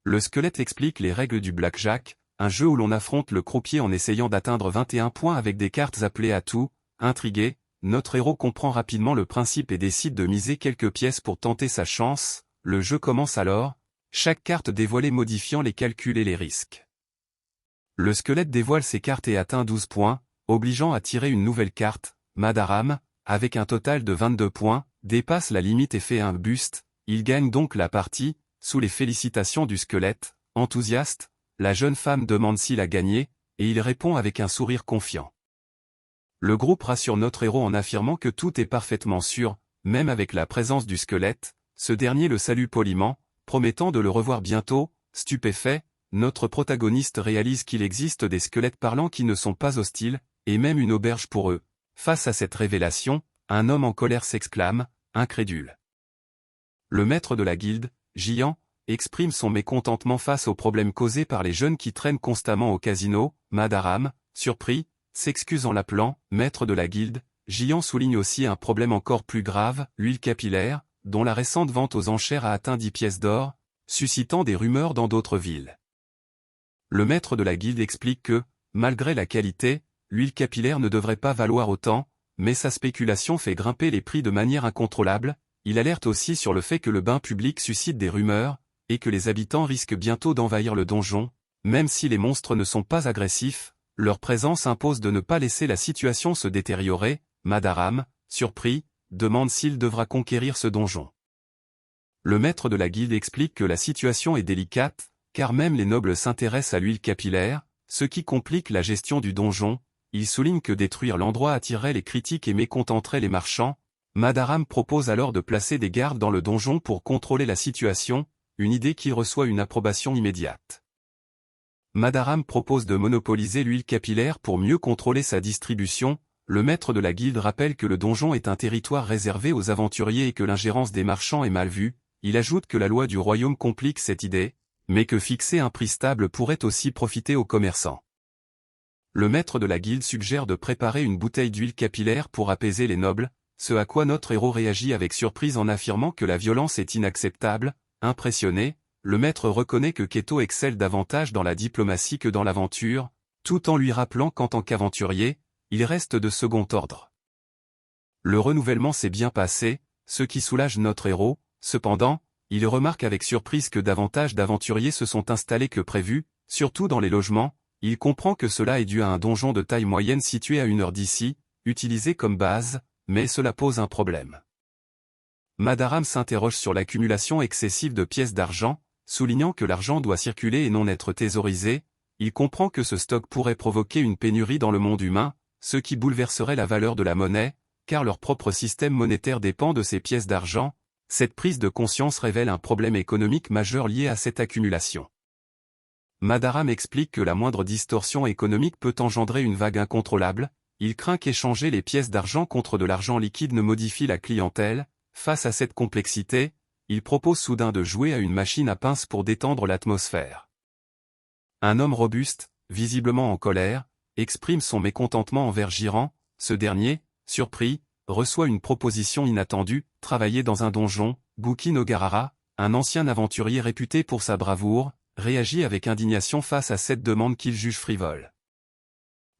Le squelette explique les règles du blackjack, un jeu où l'on affronte le croupier en essayant d'atteindre 21 points avec des cartes appelées à tout. Intrigué, notre héros comprend rapidement le principe et décide de miser quelques pièces pour tenter sa chance. Le jeu commence alors, chaque carte dévoilée modifiant les calculs et les risques. Le squelette dévoile ses cartes et atteint 12 points, obligeant à tirer une nouvelle carte. Madaram, avec un total de 22 points, dépasse la limite et fait un buste. Il gagne donc la partie. Sous les félicitations du squelette, enthousiaste, la jeune femme demande s'il a gagné, et il répond avec un sourire confiant. Le groupe rassure notre héros en affirmant que tout est parfaitement sûr, même avec la présence du squelette. Ce dernier le salue poliment, promettant de le revoir bientôt. Stupéfait, notre protagoniste réalise qu'il existe des squelettes parlants qui ne sont pas hostiles, et même une auberge pour eux. Face à cette révélation, un homme en colère s'exclame, incrédule. Le maître de la guilde, Jian, exprime son mécontentement face aux problèmes causés par les jeunes qui traînent constamment au casino. Madaram, surpris, s'excuse en l'appelant maître de la guilde. Jian souligne aussi un problème encore plus grave, l'huile capillaire, dont la récente vente aux enchères a atteint 10 pièces d'or, suscitant des rumeurs dans d'autres villes. Le maître de la guilde explique que, malgré la qualité, l'huile capillaire ne devrait pas valoir autant, mais sa spéculation fait grimper les prix de manière incontrôlable. Il alerte aussi sur le fait que le bain public suscite des rumeurs, et que les habitants risquent bientôt d'envahir le donjon. Même si les monstres ne sont pas agressifs, leur présence impose de ne pas laisser la situation se détériorer. Madaram, surpris, demande s'il devra conquérir ce donjon. Le maître de la guilde explique que la situation est délicate, car même les nobles s'intéressent à l'huile capillaire, ce qui complique la gestion du donjon. Il souligne que détruire l'endroit attirerait les critiques et mécontenterait les marchands. Madaram propose alors de placer des gardes dans le donjon pour contrôler la situation, une idée qui reçoit une approbation immédiate. Madaram propose de monopoliser l'huile capillaire pour mieux contrôler sa distribution. Le maître de la guilde rappelle que le donjon est un territoire réservé aux aventuriers et que l'ingérence des marchands est mal vue. Il ajoute que la loi du royaume complique cette idée, mais que fixer un prix stable pourrait aussi profiter aux commerçants. Le maître de la guilde suggère de préparer une bouteille d'huile capillaire pour apaiser les nobles, ce à quoi notre héros réagit avec surprise en affirmant que la violence est inacceptable. Impressionné, le maître reconnaît que Keto excelle davantage dans la diplomatie que dans l'aventure, tout en lui rappelant qu'en tant qu'aventurier, il reste de second ordre. Le renouvellement s'est bien passé, ce qui soulage notre héros. Cependant, il remarque avec surprise que davantage d'aventuriers se sont installés que prévu, surtout dans les logements. Il comprend que cela est dû à un donjon de taille moyenne situé à 1 heure d'ici, utilisé comme base, mais cela pose un problème. Madaram s'interroge sur l'accumulation excessive de pièces d'argent, soulignant que l'argent doit circuler et non être thésaurisé. Il comprend que ce stock pourrait provoquer une pénurie dans le monde humain, ce qui bouleverserait la valeur de la monnaie, car leur propre système monétaire dépend de ces pièces d'argent. Cette prise de conscience révèle un problème économique majeur lié à cette accumulation. Madaram explique que la moindre distorsion économique peut engendrer une vague incontrôlable. Il craint qu'échanger les pièces d'argent contre de l'argent liquide ne modifie la clientèle. Face à cette complexité, il propose soudain de jouer à une machine à pince pour détendre l'atmosphère. Un homme robuste, visiblement en colère, exprime son mécontentement envers Jiran. Ce dernier, surpris, reçoit une proposition inattendue, travailler dans un donjon. Buki Nogarara, un ancien aventurier réputé pour sa bravoure, réagit avec indignation face à cette demande qu'il juge frivole.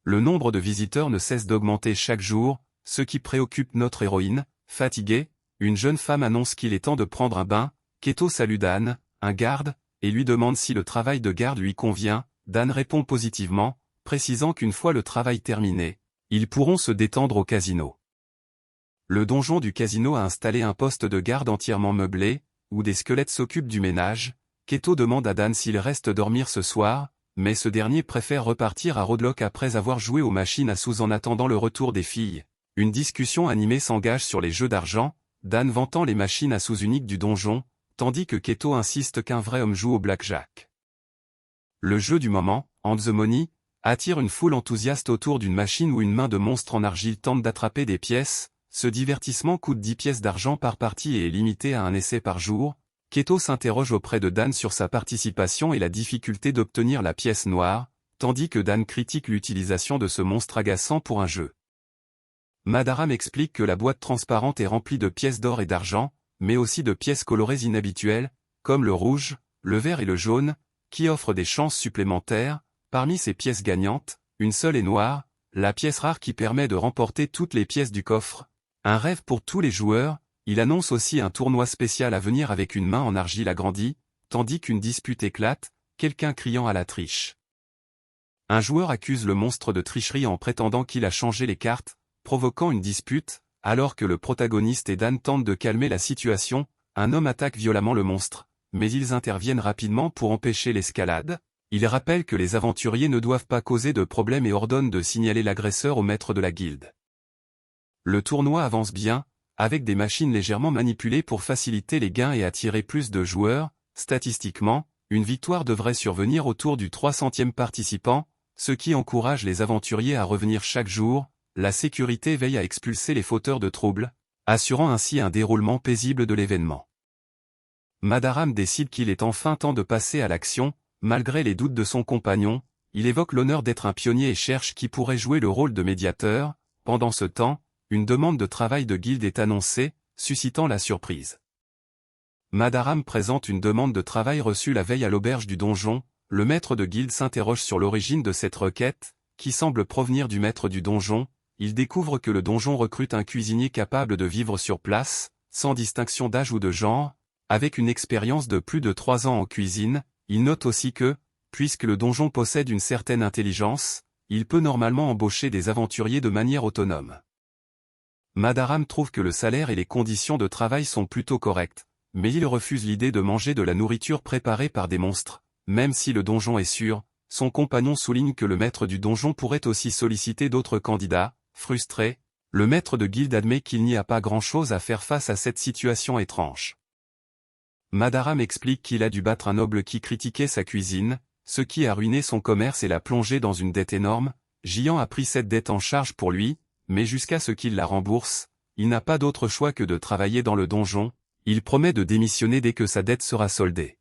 Le nombre de visiteurs ne cesse d'augmenter chaque jour, ce qui préoccupe notre héroïne. Fatiguée, une jeune femme annonce qu'il est temps de prendre un bain. Keto salue Dan, un garde, et lui demande si le travail de garde lui convient. Dan répond positivement, précisant qu'une fois le travail terminé, ils pourront se détendre au casino. Le donjon du casino a installé un poste de garde entièrement meublé, où des squelettes s'occupent du ménage. Keto demande à Dan s'il reste dormir ce soir, mais ce dernier préfère repartir à Roadlock après avoir joué aux machines à sous en attendant le retour des filles. Une discussion animée s'engage sur les jeux d'argent, Dan vantant les machines à sous uniques du donjon, tandis que Keto insiste qu'un vrai homme joue au blackjack. Le jeu du moment, And the Money, attire une foule enthousiaste autour d'une machine où une main de monstre en argile tente d'attraper des pièces. Ce divertissement coûte 10 pièces d'argent par partie et est limité à un essai par jour. Keto s'interroge auprès de Dan sur sa participation et la difficulté d'obtenir la pièce noire, tandis que Dan critique l'utilisation de ce monstre agaçant pour un jeu. Madaram explique que la boîte transparente est remplie de pièces d'or et d'argent, mais aussi de pièces colorées inhabituelles, comme le rouge, le vert et le jaune, qui offrent des chances supplémentaires. Parmi ces pièces gagnantes, une seule est noire, la pièce rare qui permet de remporter toutes les pièces du coffre. Un rêve pour tous les joueurs. Il annonce aussi un tournoi spécial à venir avec une main en argile agrandie, tandis qu'une dispute éclate, quelqu'un criant à la triche. Un joueur accuse le monstre de tricherie en prétendant qu'il a changé les cartes, provoquant une dispute, alors que le protagoniste et Dan tentent de calmer la situation. Un homme attaque violemment le monstre, mais ils interviennent rapidement pour empêcher l'escalade. Ils rappellent que les aventuriers ne doivent pas causer de problème et ordonnent de signaler l'agresseur au maître de la guilde. Le tournoi avance bien, avec des machines légèrement manipulées pour faciliter les gains et attirer plus de joueurs. Statistiquement, une victoire devrait survenir autour du 300e participant, ce qui encourage les aventuriers à revenir chaque jour. La sécurité veille à expulser les fauteurs de troubles, assurant ainsi un déroulement paisible de l'événement. Madaram décide qu'il est enfin temps de passer à l'action. Malgré les doutes de son compagnon, il évoque l'honneur d'être un pionnier et cherche qui pourrait jouer le rôle de médiateur. Pendant ce temps, une demande de travail de guilde est annoncée, suscitant la surprise. Madaram présente une demande de travail reçue la veille à l'auberge du donjon. Le maître de guilde s'interroge sur l'origine de cette requête, qui semble provenir du maître du donjon. Il découvre que le donjon recrute un cuisinier capable de vivre sur place, sans distinction d'âge ou de genre, avec une expérience de plus de 3 ans en cuisine. Il note aussi que, puisque le donjon possède une certaine intelligence, il peut normalement embaucher des aventuriers de manière autonome. Madaram trouve que le salaire et les conditions de travail sont plutôt corrects, mais il refuse l'idée de manger de la nourriture préparée par des monstres. Même si le donjon est sûr, son compagnon souligne que le maître du donjon pourrait aussi solliciter d'autres candidats. Frustré, le maître de guilde admet qu'il n'y a pas grand-chose à faire face à cette situation étrange. Madaram explique qu'il a dû battre un noble qui critiquait sa cuisine, ce qui a ruiné son commerce et l'a plongé dans une dette énorme. Jian a pris cette dette en charge pour lui, mais jusqu'à ce qu'il la rembourse, il n'a pas d'autre choix que de travailler dans le donjon. Il promet de démissionner dès que sa dette sera soldée.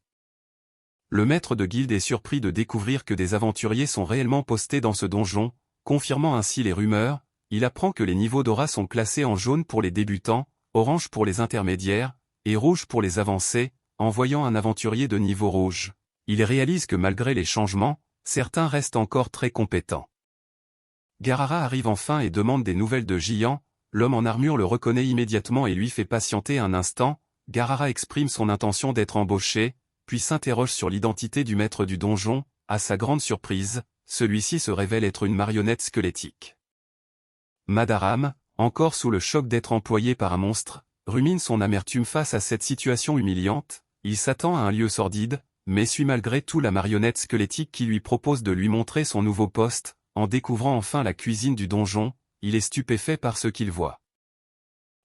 Le maître de guilde est surpris de découvrir que des aventuriers sont réellement postés dans ce donjon, confirmant ainsi les rumeurs. Il apprend que les niveaux d'aura sont classés en jaune pour les débutants, orange pour les intermédiaires, et rouge pour les avancés. En voyant un aventurier de niveau rouge, il réalise que malgré les changements, certains restent encore très compétents. Garara arrive enfin et demande des nouvelles de Jian. L'homme en armure le reconnaît immédiatement et lui fait patienter un instant. Garara exprime son intention d'être embauché, puis s'interroge sur l'identité du maître du donjon. À sa grande surprise, celui-ci se révèle être une marionnette squelettique. Madaram, encore sous le choc d'être employé par un monstre, rumine son amertume face à cette situation humiliante. Il s'attend à un lieu sordide, mais suit malgré tout la marionnette squelettique qui lui propose de lui montrer son nouveau poste. En découvrant enfin la cuisine du donjon, il est stupéfait par ce qu'il voit.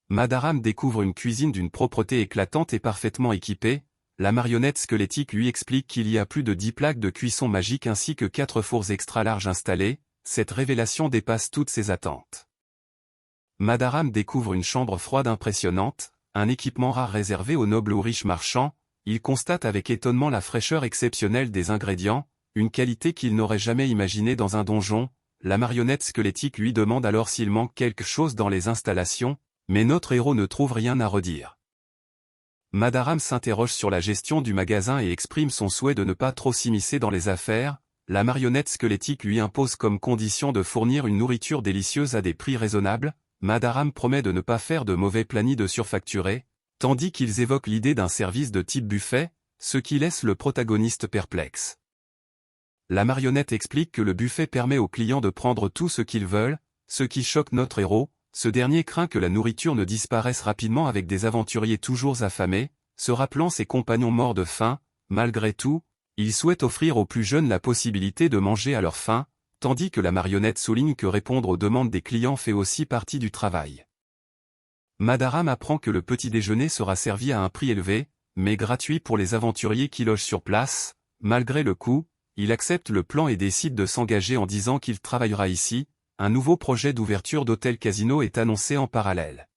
Madaram découvre une cuisine d'une propreté éclatante et parfaitement équipée. La marionnette squelettique lui explique qu'il y a plus de 10 plaques de cuisson magique ainsi que 4 fours extra larges installés. Cette révélation dépasse toutes ses attentes. Madaram découvre une chambre froide impressionnante, un équipement rare réservé aux nobles ou riches marchands. Il constate avec étonnement la fraîcheur exceptionnelle des ingrédients, une qualité qu'il n'aurait jamais imaginée dans un donjon. La marionnette squelettique lui demande alors s'il manque quelque chose dans les installations, mais notre héros ne trouve rien à redire. Madaram s'interroge sur la gestion du magasin et exprime son souhait de ne pas trop s'immiscer dans les affaires. La marionnette squelettique lui impose comme condition de fournir une nourriture délicieuse à des prix raisonnables. Madaram promet de ne pas faire de mauvais planis de surfacturés, tandis qu'ils évoquent l'idée d'un service de type buffet, ce qui laisse le protagoniste perplexe. La marionnette explique que le buffet permet aux clients de prendre tout ce qu'ils veulent, ce qui choque notre héros. Ce dernier craint que la nourriture ne disparaisse rapidement avec des aventuriers toujours affamés, se rappelant ses compagnons morts de faim. Malgré tout, il souhaite offrir aux plus jeunes la possibilité de manger à leur faim, tandis que la marionnette souligne que répondre aux demandes des clients fait aussi partie du travail. Madaram apprend que le petit déjeuner sera servi à un prix élevé, mais gratuit pour les aventuriers qui logent sur place. Malgré le coût, il accepte le plan et décide de s'engager en disant qu'il travaillera ici. Un nouveau projet d'ouverture d'hôtel-casino est annoncé en parallèle.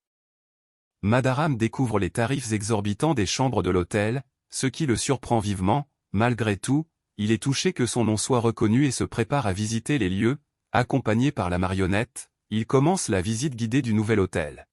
Madaram découvre les tarifs exorbitants des chambres de l'hôtel, ce qui le surprend vivement. Malgré tout, il est touché que son nom soit reconnu et se prépare à visiter les lieux, accompagné par la marionnette. il commence la visite guidée du nouvel hôtel.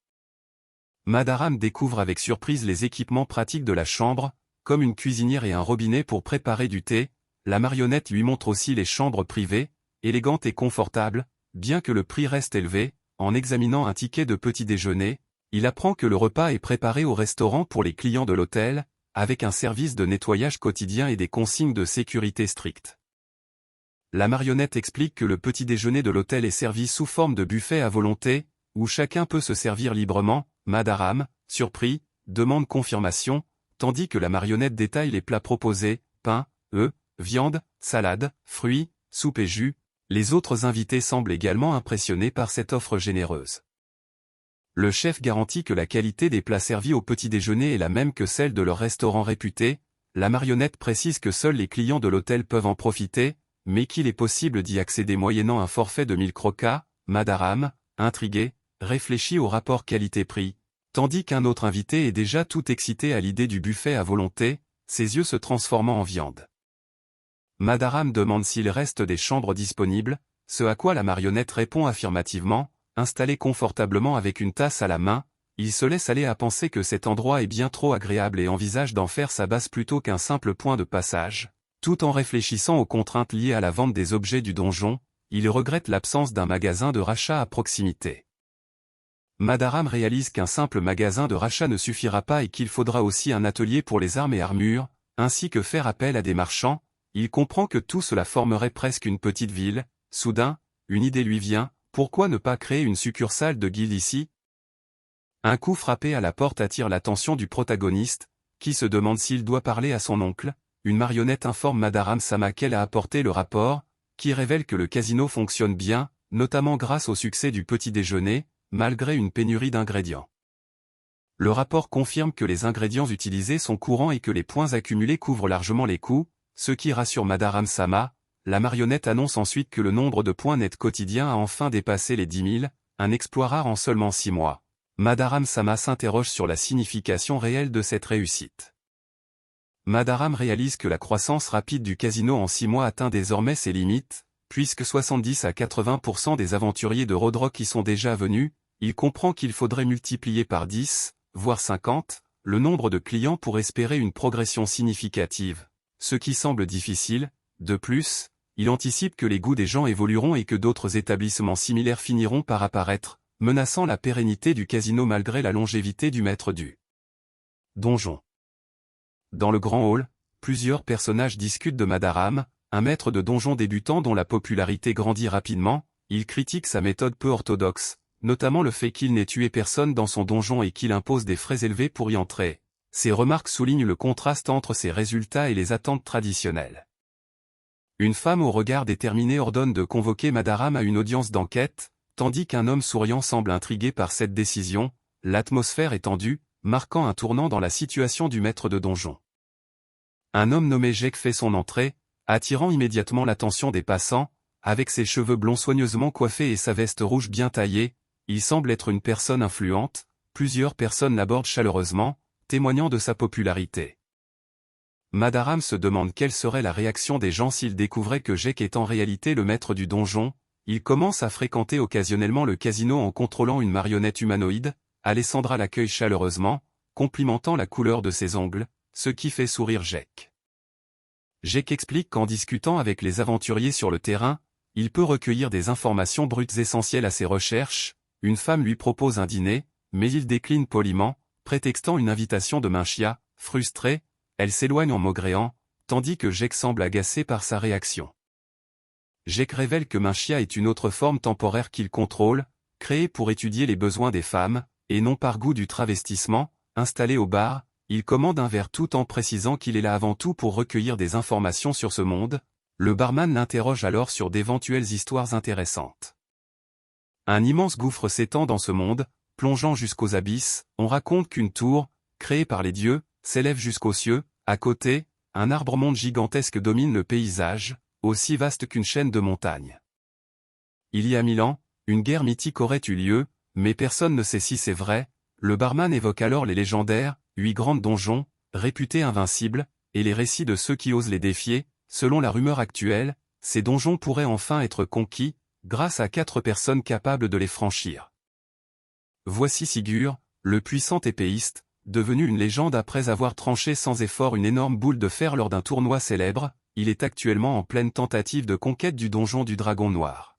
Madaram découvre avec surprise les équipements pratiques de la chambre, comme une cuisinière et un robinet pour préparer du thé. La marionnette lui montre aussi les chambres privées, élégantes et confortables, bien que le prix reste élevé. En examinant un ticket de petit déjeuner, il apprend que le repas est préparé au restaurant pour les clients de l'hôtel, avec un service de nettoyage quotidien et des consignes de sécurité strictes. La marionnette explique que le petit déjeuner de l'hôtel est servi sous forme de buffet à volonté, où chacun peut se servir librement. Madaram, surpris, demande confirmation, tandis que la marionnette détaille les plats proposés, pain, œufs, viande, salade, fruits, soupe et jus. Les autres invités semblent également impressionnés par cette offre généreuse. Le chef garantit que la qualité des plats servis au petit déjeuner est la même que celle de leur restaurant réputé. La marionnette précise que seuls les clients de l'hôtel peuvent en profiter, mais qu'il est possible d'y accéder moyennant un forfait de 1000 crocas. Madaram, intrigué, réfléchit au rapport qualité-prix, tandis qu'un autre invité est déjà tout excité à l'idée du buffet à volonté, ses yeux se transformant en viande. Madaram demande s'il reste des chambres disponibles, ce à quoi la marionnette répond affirmativement. Installé confortablement avec une tasse à la main, il se laisse aller à penser que cet endroit est bien trop agréable et envisage d'en faire sa base plutôt qu'un simple point de passage. Tout en réfléchissant aux contraintes liées à la vente des objets du donjon, il regrette l'absence d'un magasin de rachat à proximité. Madaram réalise qu'un simple magasin de rachat ne suffira pas et qu'il faudra aussi un atelier pour les armes et armures, ainsi que faire appel à des marchands. Il comprend que tout cela formerait presque une petite ville. Soudain, une idée lui vient, pourquoi ne pas créer une succursale de guilde ici? Un coup frappé à la porte attire l'attention du protagoniste, qui se demande s'il doit parler à son oncle. Une marionnette informe Madaram Sama qu'elle a apporté le rapport, qui révèle que le casino fonctionne bien, notamment grâce au succès du petit déjeuner, malgré une pénurie d'ingrédients. Le rapport confirme que les ingrédients utilisés sont courants et que les points accumulés couvrent largement les coûts, ce qui rassure Madaram Sama. La marionnette annonce ensuite que le nombre de points nets quotidiens a enfin dépassé les 10 000, un exploit rare en seulement 6 mois. Madaram Sama s'interroge sur la signification réelle de cette réussite. Madaram réalise que la croissance rapide du casino en 6 mois atteint désormais ses limites, puisque 70 à 80% des aventuriers de Roadrock y sont déjà venus. Il comprend qu'il faudrait multiplier par 10, voire 50, le nombre de clients pour espérer une progression significative, ce qui semble difficile. De plus, il anticipe que les goûts des gens évolueront et que d'autres établissements similaires finiront par apparaître, menaçant la pérennité du casino malgré la longévité du maître du donjon. Dans le grand hall, plusieurs personnages discutent de Madaram, un maître de donjon débutant dont la popularité grandit rapidement. Il critique sa méthode peu orthodoxe, notamment le fait qu'il n'ait tué personne dans son donjon et qu'il impose des frais élevés pour y entrer. Ces remarques soulignent le contraste entre ses résultats et les attentes traditionnelles. Une femme au regard déterminé ordonne de convoquer Madaram à une audience d'enquête, tandis qu'un homme souriant semble intrigué par cette décision. L'atmosphère est tendue, marquant un tournant dans la situation du maître de donjon. Un homme nommé Jek fait son entrée, attirant immédiatement l'attention des passants. Avec ses cheveux blonds soigneusement coiffés et sa veste rouge bien taillée, il semble être une personne influente. Plusieurs personnes l'abordent chaleureusement, témoignant de sa popularité. Madaram se demande quelle serait la réaction des gens s'ils découvraient que Jek est en réalité le maître du donjon. Il commence à fréquenter occasionnellement le casino en contrôlant une marionnette humanoïde. Alessandra l'accueille chaleureusement, complimentant la couleur de ses ongles, ce qui fait sourire Jek. Jek explique qu'en discutant avec les aventuriers sur le terrain, il peut recueillir des informations brutes essentielles à ses recherches. Une femme lui propose un dîner, mais il décline poliment, prétextant une invitation de Minchia. Frustrée, elle s'éloigne en maugréant, tandis que Jek semble agacé par sa réaction. Jek révèle que Minchia est une autre forme temporaire qu'il contrôle, créée pour étudier les besoins des femmes, et non par goût du travestissement. Installé au bar, il commande un verre tout en précisant qu'il est là avant tout pour recueillir des informations sur ce monde. Le barman l'interroge alors sur d'éventuelles histoires intéressantes. Un immense gouffre s'étend dans ce monde, plongeant jusqu'aux abysses. On raconte qu'une tour, créée par les dieux, s'élève jusqu'aux cieux. À côté, un arbre-monde gigantesque domine le paysage, aussi vaste qu'une chaîne de montagnes. Il y a 1000 ans, une guerre mythique aurait eu lieu, mais personne ne sait si c'est vrai. Le barman évoque alors les légendaires, 8 grandes donjons, réputés invincibles, et les récits de ceux qui osent les défier. Selon la rumeur actuelle, ces donjons pourraient enfin être conquis. grâce à 4 personnes capables de les franchir. Voici Sigurd, le puissant épéiste, devenu une légende après avoir tranché sans effort une énorme boule de fer lors d'un tournoi célèbre. Il est actuellement en pleine tentative de conquête du donjon du Dragon Noir.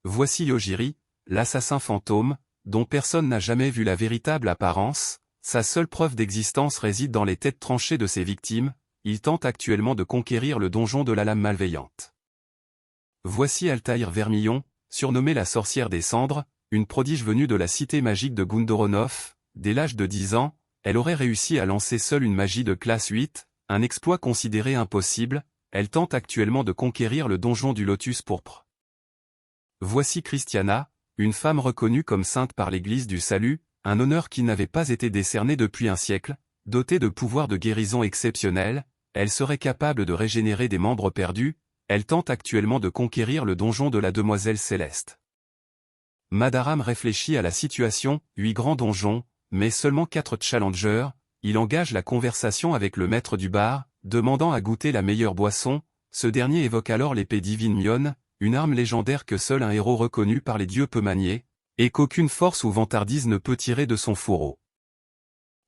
Voici Yojiri, l'assassin fantôme, dont personne n'a jamais vu la véritable apparence. Sa seule preuve d'existence réside dans les têtes tranchées de ses victimes. Il tente actuellement de conquérir le donjon de la lame malveillante. Voici Altaïr Vermillon, surnommée la sorcière des cendres, une prodige venue de la cité magique de Gundoronoff. Dès l'âge de 10 ans, elle aurait réussi à lancer seule une magie de classe 8, un exploit considéré impossible. Elle tente actuellement de conquérir le donjon du Lotus pourpre. Voici Christiana, une femme reconnue comme sainte par l'Église du Salut, un honneur qui n'avait pas été décerné depuis un siècle. Dotée de pouvoirs de guérison exceptionnels, elle serait capable de régénérer des membres perdus. Elle tente actuellement de conquérir le donjon de la Demoiselle Céleste. Madaram réfléchit à la situation, 8 grands donjons, mais seulement 4 challengers. Il engage la conversation avec le maître du bar, demandant à goûter la meilleure boisson. Ce dernier évoque alors l'épée divine Myon, une arme légendaire que seul un héros reconnu par les dieux peut manier, et qu'aucune force ou vantardise ne peut tirer de son fourreau.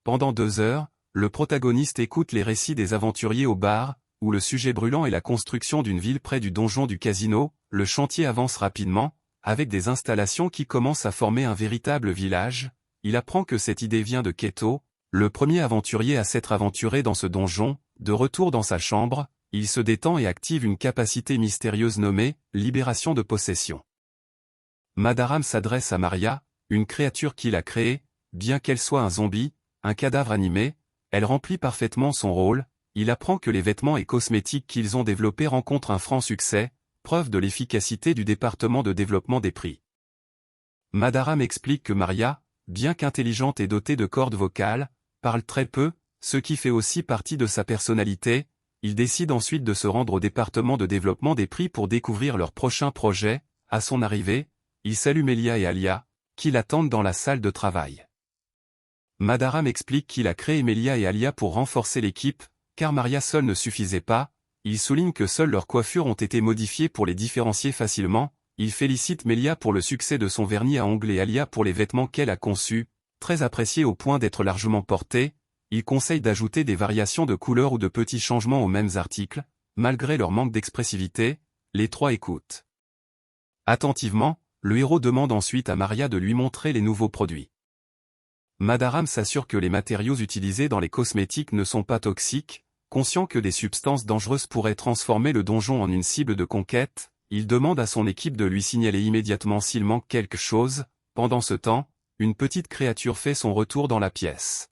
Pendant 2 heures, le protagoniste écoute les récits des aventuriers au bar, où le sujet brûlant est la construction d'une ville près du donjon du casino. Le chantier avance rapidement, avec des installations qui commencent à former un véritable village. Il apprend que cette idée vient de Keto, le premier aventurier à s'être aventuré dans ce donjon. De retour dans sa chambre, il se détend et active une capacité mystérieuse nommée « Libération de possession ». Madaram s'adresse à Maria, une créature qu'il a créée. Bien qu'elle soit un zombie, un cadavre animé, elle remplit parfaitement son rôle. Il apprend que les vêtements et cosmétiques qu'ils ont développés rencontrent un franc succès, preuve de l'efficacité du département de développement des prix. Madaram explique que Maria, bien qu'intelligente et dotée de cordes vocales, parle très peu, ce qui fait aussi partie de sa personnalité. Il décide ensuite de se rendre au département de développement des prix pour découvrir leur prochain projet. À son arrivée, il salue Melia et Alia, qui l'attendent dans la salle de travail. Madaram explique qu'il a créé Melia et Alia pour renforcer l'équipe, car Maria seule ne suffisait pas. Il souligne que seules leurs coiffures ont été modifiées pour les différencier facilement. Il félicite Melia pour le succès de son vernis à ongles et Alia pour les vêtements qu'elle a conçus, très appréciés au point d'être largement portés. Il conseille d'ajouter des variations de couleurs ou de petits changements aux mêmes articles. Malgré leur manque d'expressivité, les 3 écoutent attentivement. Le héros demande ensuite à Maria de lui montrer les nouveaux produits. Madaram s'assure que les matériaux utilisés dans les cosmétiques ne sont pas toxiques. Conscient que des substances dangereuses pourraient transformer le donjon en une cible de conquête, il demande à son équipe de lui signaler immédiatement s'il manque quelque chose. Pendant ce temps, une petite créature fait son retour dans la pièce.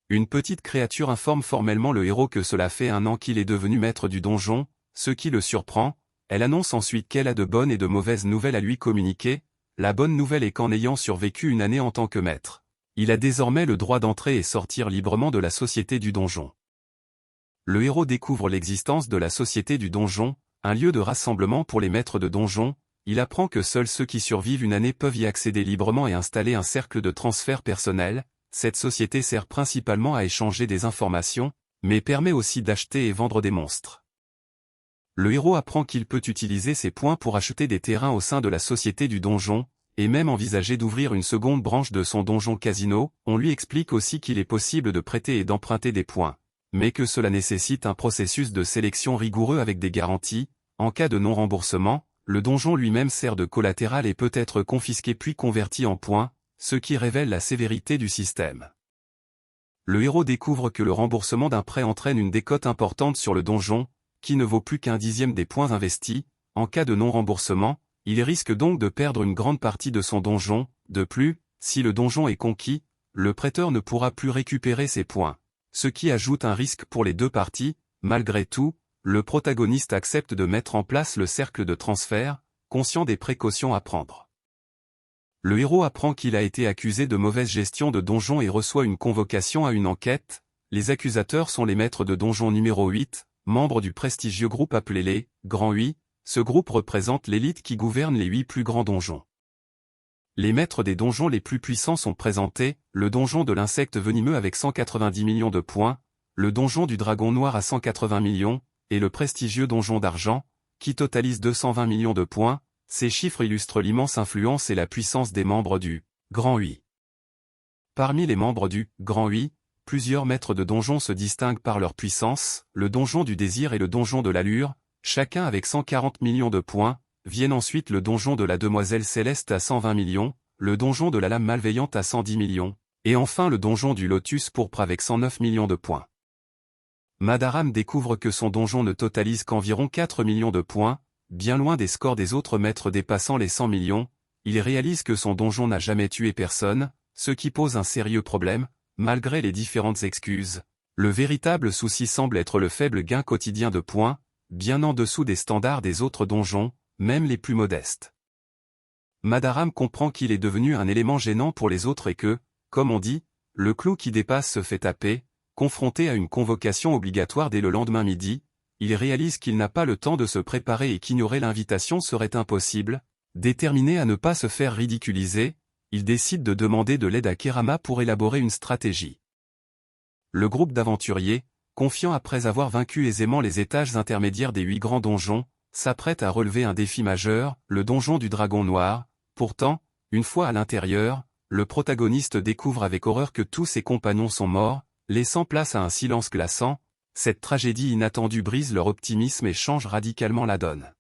Une petite créature informe formellement le héros que cela fait 1 an qu'il est devenu maître du donjon, ce qui le surprend. Elle annonce ensuite qu'elle a de bonnes et de mauvaises nouvelles à lui communiquer. La bonne nouvelle est qu'en ayant survécu 1 année en tant que maître, il a désormais le droit d'entrer et sortir librement de la société du donjon. Le héros découvre l'existence de la Société du Donjon, un lieu de rassemblement pour les maîtres de donjon. Il apprend que seuls ceux qui survivent 1 année peuvent y accéder librement et installer un cercle de transfert personnel. Cette société sert principalement à échanger des informations, mais permet aussi d'acheter et vendre des monstres. Le héros apprend qu'il peut utiliser ses points pour acheter des terrains au sein de la Société du Donjon, et même envisager d'ouvrir une seconde branche de son donjon casino. On lui explique aussi qu'il est possible de prêter et d'emprunter des points, mais que cela nécessite un processus de sélection rigoureux avec des garanties. En cas de non-remboursement, le donjon lui-même sert de collatéral et peut être confisqué puis converti en points, ce qui révèle la sévérité du système. Le héros découvre que le remboursement d'un prêt entraîne une décote importante sur le donjon, qui ne vaut plus qu'1/10 des points investis. En cas de non-remboursement, il risque donc de perdre une grande partie de son donjon. De plus, si le donjon est conquis, le prêteur ne pourra plus récupérer ses points, ce qui ajoute un risque pour les 2 parties. Malgré tout, le protagoniste accepte de mettre en place le cercle de transfert, conscient des précautions à prendre. Le héros apprend qu'il a été accusé de mauvaise gestion de donjon et reçoit une convocation à une enquête. Les accusateurs sont les maîtres de donjon numéro 8, membres du prestigieux groupe appelé les Grands 8. Ce groupe représente l'élite qui gouverne les 8 plus grands donjons. Les maîtres des donjons les plus puissants sont présentés, le donjon de l'insecte venimeux avec 190 millions de points, le donjon du dragon noir à 180 millions, et le prestigieux donjon d'argent, qui totalise 220 millions de points. Ces chiffres illustrent l'immense influence et la puissance des membres du Grand Hui. Parmi les membres du Grand Hui, plusieurs maîtres de donjon se distinguent par leur puissance, le donjon du désir et le donjon de l'allure, chacun avec 140 millions de points, viennent ensuite le donjon de la demoiselle céleste à 120 millions, le donjon de la lame malveillante à 110 millions, et enfin le donjon du lotus pourpre avec 109 millions de points. Madaram découvre que son donjon ne totalise qu'environ 4 millions de points, bien loin des scores des autres maîtres dépassant les 100 millions, il réalise que son donjon n'a jamais tué personne, ce qui pose un sérieux problème, malgré les différentes excuses. Le véritable souci semble être le faible gain quotidien de points, bien en dessous des standards des autres donjons, même les plus modestes. Madaram comprend qu'il est devenu un élément gênant pour les autres et que, comme on dit, le clou qui dépasse se fait taper. Confronté à une convocation obligatoire dès le lendemain midi, il réalise qu'il n'a pas le temps de se préparer et qu'ignorer l'invitation serait impossible. Déterminé à ne pas se faire ridiculiser, il décide de demander de l'aide à Kerama pour élaborer une stratégie. Le groupe d'aventuriers, confiant après avoir vaincu aisément les étages intermédiaires des 8 grands donjons, s'apprête à relever un défi majeur, le donjon du dragon noir. Pourtant, une fois à l'intérieur, le protagoniste découvre avec horreur que tous ses compagnons sont morts, laissant place à un silence glaçant. Cette tragédie inattendue brise leur optimisme et change radicalement la donne.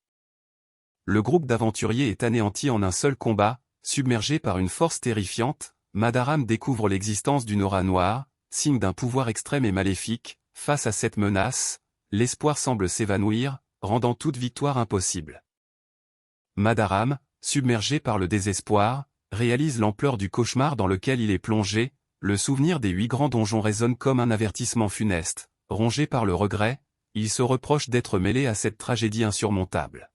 Le groupe d'aventuriers est anéanti en un seul combat, submergé par une force terrifiante. Madaram découvre l'existence d'une aura noire, signe d'un pouvoir extrême et maléfique. Face à cette menace, l'espoir semble s'évanouir, rendant toute victoire impossible. Madaram, submergé par le désespoir, réalise l'ampleur du cauchemar dans lequel il est plongé. Le souvenir des 8 grands donjons résonne comme un avertissement funeste. Rongé par le regret, il se reproche d'être mêlé à cette tragédie insurmontable.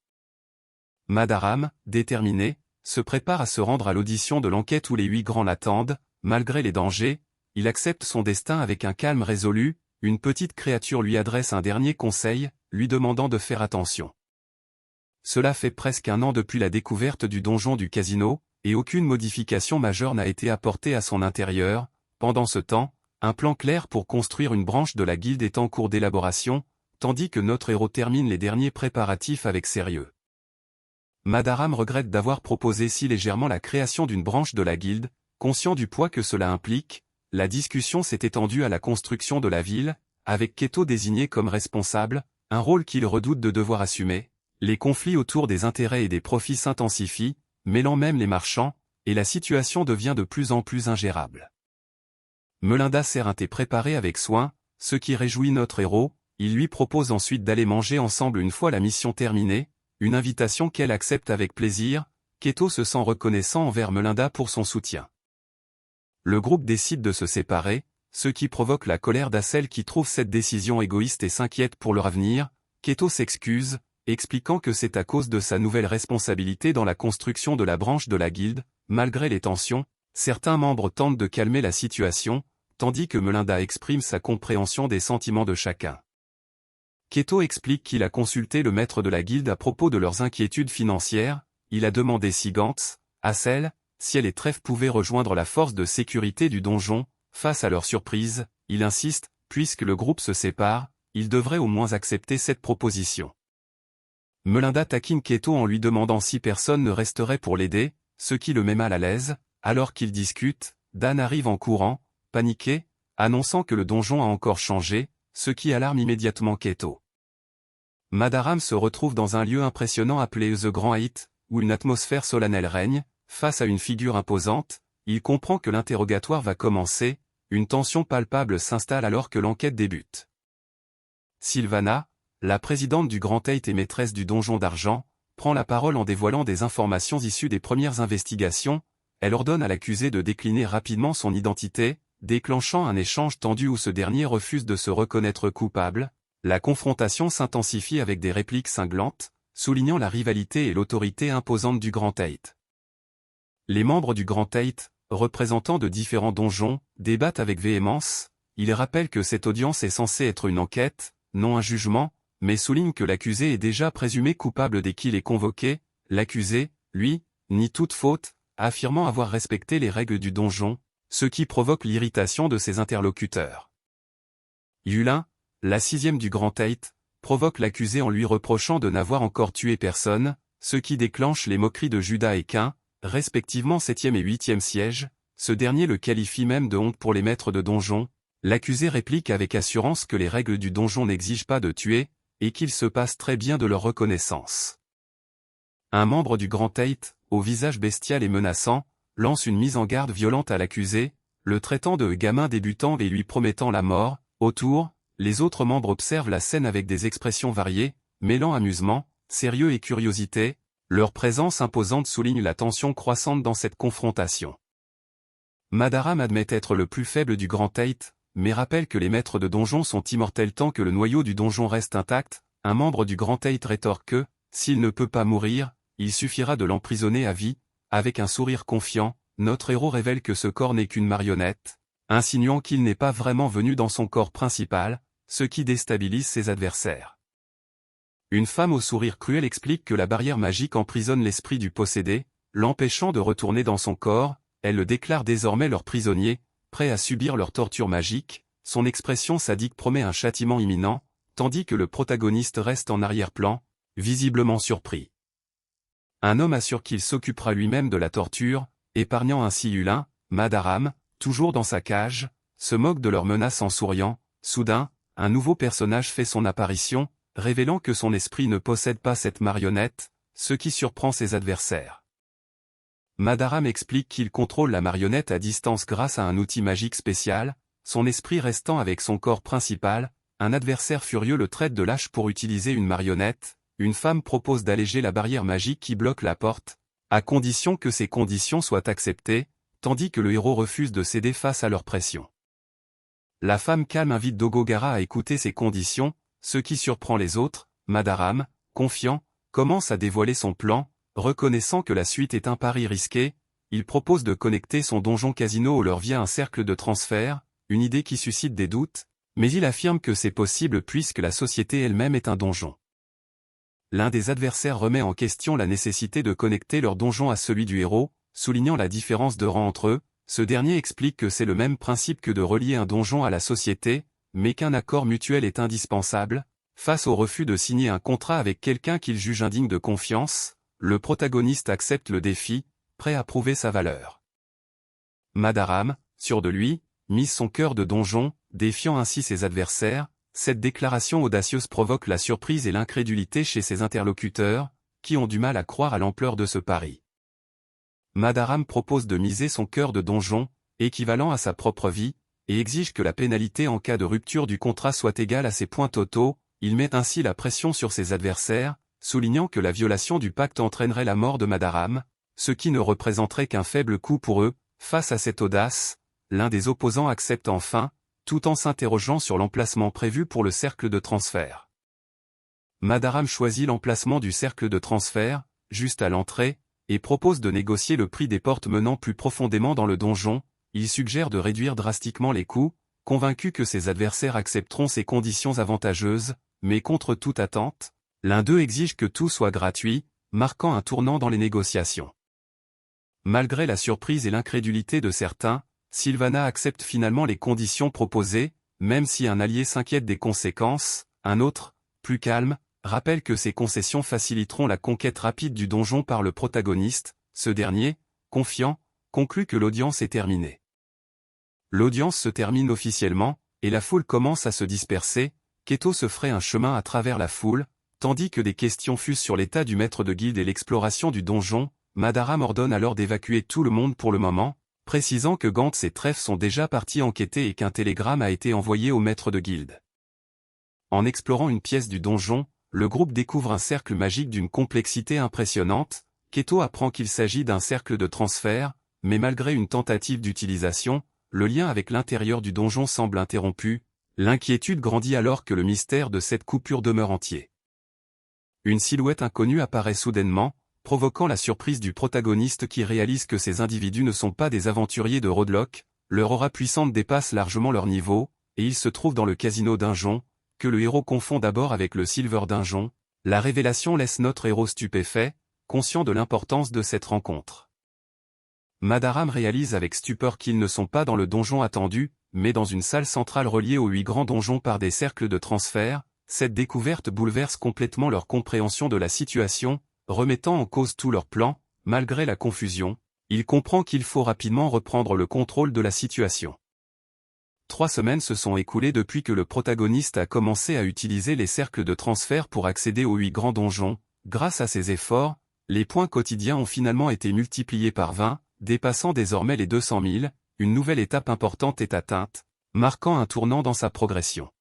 Madaram, déterminé, se prépare à se rendre à l'audition de l'enquête où les 8 grands l'attendent. Malgré les dangers, il accepte son destin avec un calme résolu. Une petite créature lui adresse un dernier conseil, lui demandant de faire attention. Cela fait presque un an depuis la découverte du donjon du casino, et aucune modification majeure n'a été apportée à son intérieur. Pendant ce temps, un plan clair pour construire une branche de la guilde est en cours d'élaboration, tandis que notre héros termine les derniers préparatifs avec sérieux. Madaram regrette d'avoir proposé si légèrement la création d'une branche de la guilde, conscient du poids que cela implique. La discussion s'est étendue à la construction de la ville, avec Keto désigné comme responsable, un rôle qu'il redoute de devoir assumer. Les conflits autour des intérêts et des profits s'intensifient, mêlant même les marchands, et la situation devient de plus en plus ingérable. Melinda sert un thé préparé avec soin, ce qui réjouit notre héros. Il lui propose ensuite d'aller manger ensemble une fois la mission terminée, une invitation qu'elle accepte avec plaisir. Keto se sent reconnaissant envers Melinda pour son soutien. Le groupe décide de se séparer, ce qui provoque la colère d'Acel qui trouve cette décision égoïste et s'inquiète pour leur avenir. Keto s'excuse, expliquant que c'est à cause de sa nouvelle responsabilité dans la construction de la branche de la guilde. Malgré les tensions, certains membres tentent de calmer la situation, tandis que Melinda exprime sa compréhension des sentiments de chacun. Keto explique qu'il a consulté le maître de la guilde à propos de leurs inquiétudes financières. Il a demandé si Gantz, Acel, Ciel et Trèfle pouvaient rejoindre la force de sécurité du donjon. Face à leur surprise, il insiste, puisque le groupe se sépare, il devrait au moins accepter cette proposition. Melinda taquine Keto en lui demandant si personne ne resterait pour l'aider, ce qui le met mal à l'aise. Alors qu'ils discutent, Dan arrive en courant, paniqué, annonçant que le donjon a encore changé, ce qui alarme immédiatement Keto. Madaram se retrouve dans un lieu impressionnant appelé The Grand Height, où une atmosphère solennelle règne. Face à une figure imposante, il comprend que l'interrogatoire va commencer. Une tension palpable s'installe alors que l'enquête débute. Sylvana, la présidente du Grand Height et maîtresse du donjon d'argent, prend la parole en dévoilant des informations issues des premières investigations. Elle ordonne à l'accusé de décliner rapidement son identité, déclenchant un échange tendu où ce dernier refuse de se reconnaître coupable. La confrontation s'intensifie avec des répliques cinglantes, soulignant la rivalité et l'autorité imposante du Grand Height. Les membres du Grand Height, représentants de différents donjons, débattent avec véhémence. Ils rappellent que cette audience est censée être une enquête, non un jugement, mais soulignent que l'accusé est déjà présumé coupable dès qu'il est convoqué. L'accusé, lui, nie toute faute, affirmant avoir respecté les règles du donjon, ce qui provoque l'irritation de ses interlocuteurs. Yulin, la 6e du Grand Height, provoque l'accusé en lui reprochant de n'avoir encore tué personne, ce qui déclenche les moqueries de Judas et Cain, respectivement 7e et 8e siège, ce dernier le qualifie même de honte pour les maîtres de donjon. L'accusé réplique avec assurance que les règles du donjon n'exigent pas de tuer, et qu'il se passe très bien de leur reconnaissance. Un membre du Grand Eight, au visage bestial et menaçant, lance une mise en garde violente à l'accusé, le traitant de gamin débutant et lui promettant la mort. Autour, les autres membres observent la scène avec des expressions variées, mêlant amusement, sérieux et curiosité. Leur présence imposante souligne la tension croissante dans cette confrontation. Madaram admet être le plus faible du Grand Eight, mais rappelle que les maîtres de donjon sont immortels tant que le noyau du donjon reste intact. Un membre du Grand Eight rétorque que, s'il ne peut pas mourir, il suffira de l'emprisonner à vie. Avec un sourire confiant, notre héros révèle que ce corps n'est qu'une marionnette, insinuant qu'il n'est pas vraiment venu dans son corps principal, ce qui déstabilise ses adversaires. Une femme au sourire cruel explique que la barrière magique emprisonne l'esprit du possédé, l'empêchant de retourner dans son corps. Elle le déclare désormais leur prisonnier, prêt à subir leur torture magique. Son expression sadique promet un châtiment imminent, tandis que le protagoniste reste en arrière-plan, visiblement surpris. Un homme assure qu'il s'occupera lui-même de la torture, épargnant ainsi Hulin. Madaram, toujours dans sa cage, se moque de leurs menaces en souriant. Soudain, un nouveau personnage fait son apparition, révélant que son esprit ne possède pas cette marionnette, ce qui surprend ses adversaires. Madaram explique qu'il contrôle la marionnette à distance grâce à un outil magique spécial, son esprit restant avec son corps principal. Un adversaire furieux le traite de lâche pour utiliser une marionnette. Une femme propose d'alléger la barrière magique qui bloque la porte, à condition que ces conditions soient acceptées, tandis que le héros refuse de céder face à leur pression. La femme calme invite Dogogara à écouter ces conditions, ce qui surprend les autres. Madaram, confiant, commence à dévoiler son plan, reconnaissant que la suite est un pari risqué. Il propose de connecter son donjon casino au leur via un cercle de transfert, une idée qui suscite des doutes, mais il affirme que c'est possible puisque la société elle-même est un donjon. L'un des adversaires remet en question la nécessité de connecter leur donjon à celui du héros, soulignant la différence de rang entre eux. Ce dernier explique que c'est le même principe que de relier un donjon à la société, mais qu'un accord mutuel est indispensable. Face au refus de signer un contrat avec quelqu'un qu'il juge indigne de confiance, le protagoniste accepte le défi, prêt à prouver sa valeur. Madaram, sûr de lui, mise son cœur de donjon, défiant ainsi ses adversaires. Cette déclaration audacieuse provoque la surprise et l'incrédulité chez ses interlocuteurs, qui ont du mal à croire à l'ampleur de ce pari. Madaram propose de miser son cœur de donjon, équivalent à sa propre vie, et exige que la pénalité en cas de rupture du contrat soit égale à ses points totaux. Il met ainsi la pression sur ses adversaires, soulignant que la violation du pacte entraînerait la mort de Madaram, ce qui ne représenterait qu'un faible coût pour eux. Face à cette audace, l'un des opposants accepte enfin, tout en s'interrogeant sur l'emplacement prévu pour le cercle de transfert. Madaram choisit l'emplacement du cercle de transfert, juste à l'entrée, et propose de négocier le prix des portes menant plus profondément dans le donjon. Il suggère de réduire drastiquement les coûts, convaincu que ses adversaires accepteront ces conditions avantageuses, mais contre toute attente, l'un d'eux exige que tout soit gratuit, marquant un tournant dans les négociations. Malgré la surprise et l'incrédulité de certains, Sylvana accepte finalement les conditions proposées, même si un allié s'inquiète des conséquences. Un autre, plus calme, rappelle que ces concessions faciliteront la conquête rapide du donjon par le protagoniste. Ce dernier, confiant, conclut que l'audience est terminée. L'audience se termine officiellement, et la foule commence à se disperser. Keto se ferait un chemin à travers la foule, tandis que des questions fusent sur l'état du maître de guilde et l'exploration du donjon. Madaram ordonne alors d'évacuer tout le monde pour le moment, précisant que Gantz et Trèfle sont déjà partis enquêter et qu'un télégramme a été envoyé au maître de guilde. En explorant une pièce du donjon, le groupe découvre un cercle magique d'une complexité impressionnante. Keto apprend qu'il s'agit d'un cercle de transfert, mais malgré une tentative d'utilisation, le lien avec l'intérieur du donjon semble interrompu. L'inquiétude grandit alors que le mystère de cette coupure demeure entier. Une silhouette inconnue apparaît soudainement, provoquant la surprise du protagoniste qui réalise que ces individus ne sont pas des aventuriers de Roadlock. Leur aura puissante dépasse largement leur niveau, et ils se trouvent dans le casino Dungeon, que le héros confond d'abord avec le Silver Dungeon. La révélation laisse notre héros stupéfait, conscient de l'importance de cette rencontre. Madaram réalise avec stupeur qu'ils ne sont pas dans le donjon attendu, mais dans une salle centrale reliée aux 8 grands donjons par des cercles de transfert. Cette découverte bouleverse complètement leur compréhension de la situation. remettant en cause tout leur plan. Malgré la confusion, il comprend qu'il faut rapidement reprendre le contrôle de la situation. 3 semaines se sont écoulées depuis que le protagoniste a commencé à utiliser les cercles de transfert pour accéder aux 8 grands donjons. Grâce à ses efforts, les points quotidiens ont finalement été multipliés par 20, dépassant désormais les 200 000, une nouvelle étape importante est atteinte, marquant un tournant dans sa progression.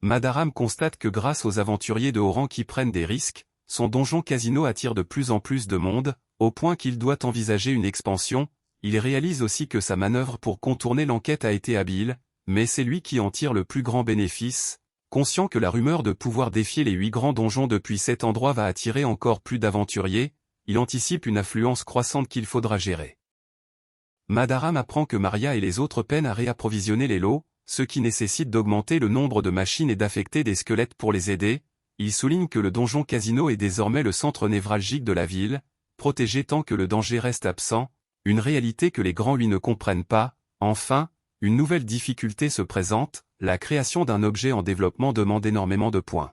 Madaram constate que grâce aux aventuriers de haut rang qui prennent des risques, son donjon casino attire de plus en plus de monde, au point qu'il doit envisager une expansion. Il réalise aussi que sa manœuvre pour contourner l'enquête a été habile, mais c'est lui qui en tire le plus grand bénéfice. Conscient que la rumeur de pouvoir défier les 8 grands donjons depuis cet endroit va attirer encore plus d'aventuriers, il anticipe une affluence croissante qu'il faudra gérer. Madaram apprend que Maria et les autres peinent à réapprovisionner les lots, ce qui nécessite d'augmenter le nombre de machines et d'affecter des squelettes pour les aider. Il souligne que le donjon casino est désormais le centre névralgique de la ville, protégé tant que le danger reste absent, une réalité que les grands lui ne comprennent pas. Enfin, une nouvelle difficulté se présente, la création d'un objet en développement demande énormément de points.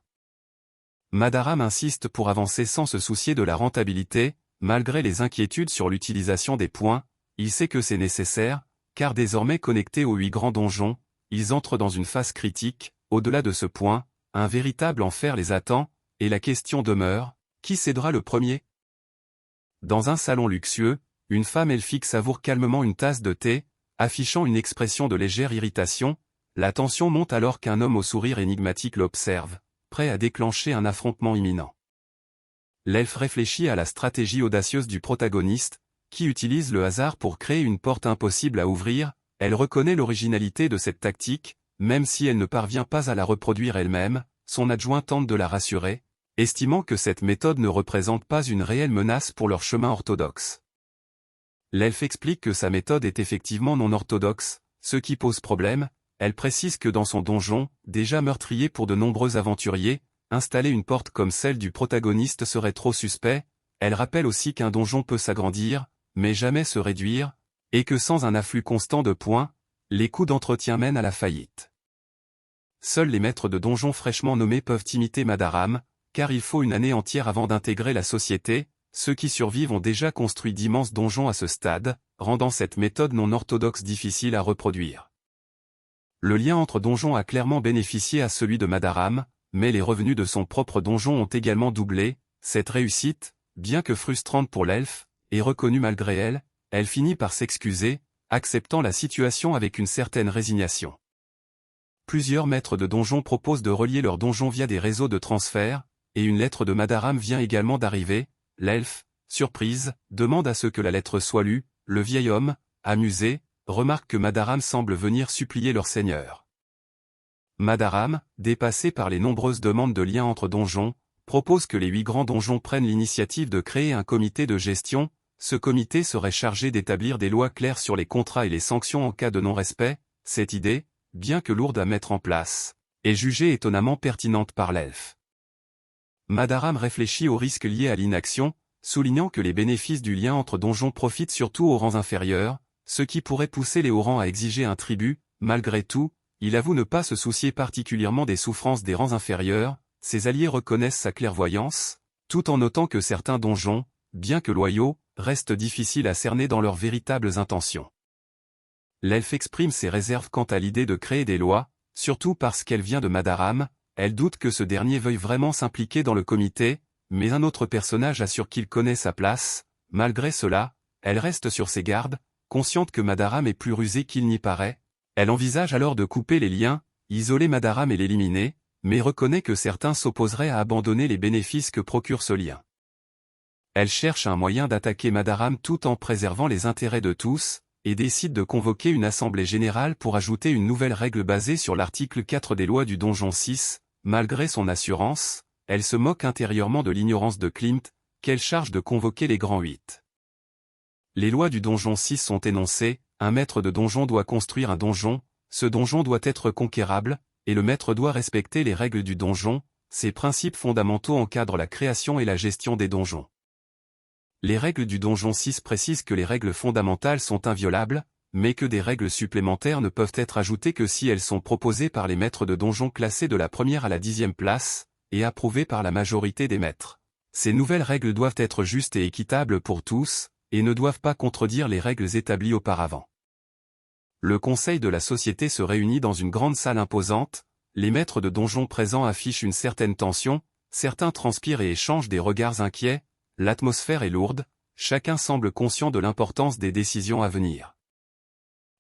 Madaram insiste pour avancer sans se soucier de la rentabilité, malgré les inquiétudes sur l'utilisation des points, il sait que c'est nécessaire, car désormais connectés aux 8 grands donjons, ils entrent dans une phase critique. Au-delà de ce point, un véritable enfer les attend, et la question demeure, qui cédera le premier? Dans un salon luxueux, une femme elfique savoure calmement une tasse de thé, affichant une expression de légère irritation. La tension monte alors qu'un homme au sourire énigmatique l'observe, prêt à déclencher un affrontement imminent. L'elfe réfléchit à la stratégie audacieuse du protagoniste, qui utilise le hasard pour créer une porte impossible à ouvrir. Elle reconnaît l'originalité de cette tactique, même si elle ne parvient pas à la reproduire elle-même. Son adjoint tente de la rassurer, estimant que cette méthode ne représente pas une réelle menace pour leur chemin orthodoxe. L'elfe explique que sa méthode est effectivement non orthodoxe, ce qui pose problème. Elle précise que dans son donjon, déjà meurtrier pour de nombreux aventuriers, installer une porte comme celle du protagoniste serait trop suspect. Elle rappelle aussi qu'un donjon peut s'agrandir, mais jamais se réduire, et que sans un afflux constant de points, les coûts d'entretien mènent à la faillite. Seuls les maîtres de donjons fraîchement nommés peuvent imiter Madaram, car il faut une année entière avant d'intégrer la société. Ceux qui survivent ont déjà construit d'immenses donjons à ce stade, rendant cette méthode non orthodoxe difficile à reproduire. Le lien entre donjons a clairement bénéficié à celui de Madaram, mais les revenus de son propre donjon ont également doublé. Cette réussite, bien que frustrante pour l'elfe, est reconnue malgré elle. Elle finit par s'excuser, acceptant la situation avec une certaine résignation. Plusieurs maîtres de donjons proposent de relier leurs donjons via des réseaux de transfert, et une lettre de Madaram vient également d'arriver. L'elfe, surprise, demande à ce que la lettre soit lue. Le vieil homme, amusé, remarque que Madaram semble venir supplier leur seigneur. Madaram, dépassé par les nombreuses demandes de lien entre donjons, propose que les 8 grands donjons prennent l'initiative de créer un comité de gestion. Ce comité serait chargé d'établir des lois claires sur les contrats et les sanctions en cas de non-respect. Cette idée, bien que lourde à mettre en place, est jugée étonnamment pertinente par l'elfe. Madaram réfléchit aux risques liés à l'inaction, soulignant que les bénéfices du lien entre donjons profitent surtout aux rangs inférieurs, ce qui pourrait pousser les hauts rangs à exiger un tribut. Malgré tout, il avoue ne pas se soucier particulièrement des souffrances des rangs inférieurs. Ses alliés reconnaissent sa clairvoyance, tout en notant que certains donjons, bien que loyaux, restent difficiles à cerner dans leurs véritables intentions. L'elfe exprime ses réserves quant à l'idée de créer des lois, surtout parce qu'elle vient de Madaram. Elle doute que ce dernier veuille vraiment s'impliquer dans le comité, mais un autre personnage assure qu'il connaît sa place. Malgré cela, elle reste sur ses gardes, consciente que Madaram est plus rusé qu'il n'y paraît. Elle envisage alors de couper les liens, isoler Madaram et l'éliminer, mais reconnaît que certains s'opposeraient à abandonner les bénéfices que procure ce lien. Elle cherche un moyen d'attaquer Madaram tout en préservant les intérêts de tous, et décide de convoquer une assemblée générale pour ajouter une nouvelle règle basée sur l'article 4 des lois du donjon 6. Malgré son assurance, elle se moque intérieurement de l'ignorance de Klimt, qu'elle charge de convoquer les grands 8. Les lois du donjon 6 sont énoncées. Un maître de donjon doit construire un donjon, ce donjon doit être conquérable, et le maître doit respecter les règles du donjon. Ces principes fondamentaux encadrent la création et la gestion des donjons. Les règles du donjon 6 précisent que les règles fondamentales sont inviolables, mais que des règles supplémentaires ne peuvent être ajoutées que si elles sont proposées par les maîtres de donjon classés de la 1re à la 10e place, et approuvées par la majorité des maîtres. Ces nouvelles règles doivent être justes et équitables pour tous, et ne doivent pas contredire les règles établies auparavant. Le conseil de la société se réunit dans une grande salle imposante, les maîtres de donjons présents affichent une certaine tension, certains transpirent et échangent des regards inquiets, l'atmosphère est lourde, chacun semble conscient de l'importance des décisions à venir.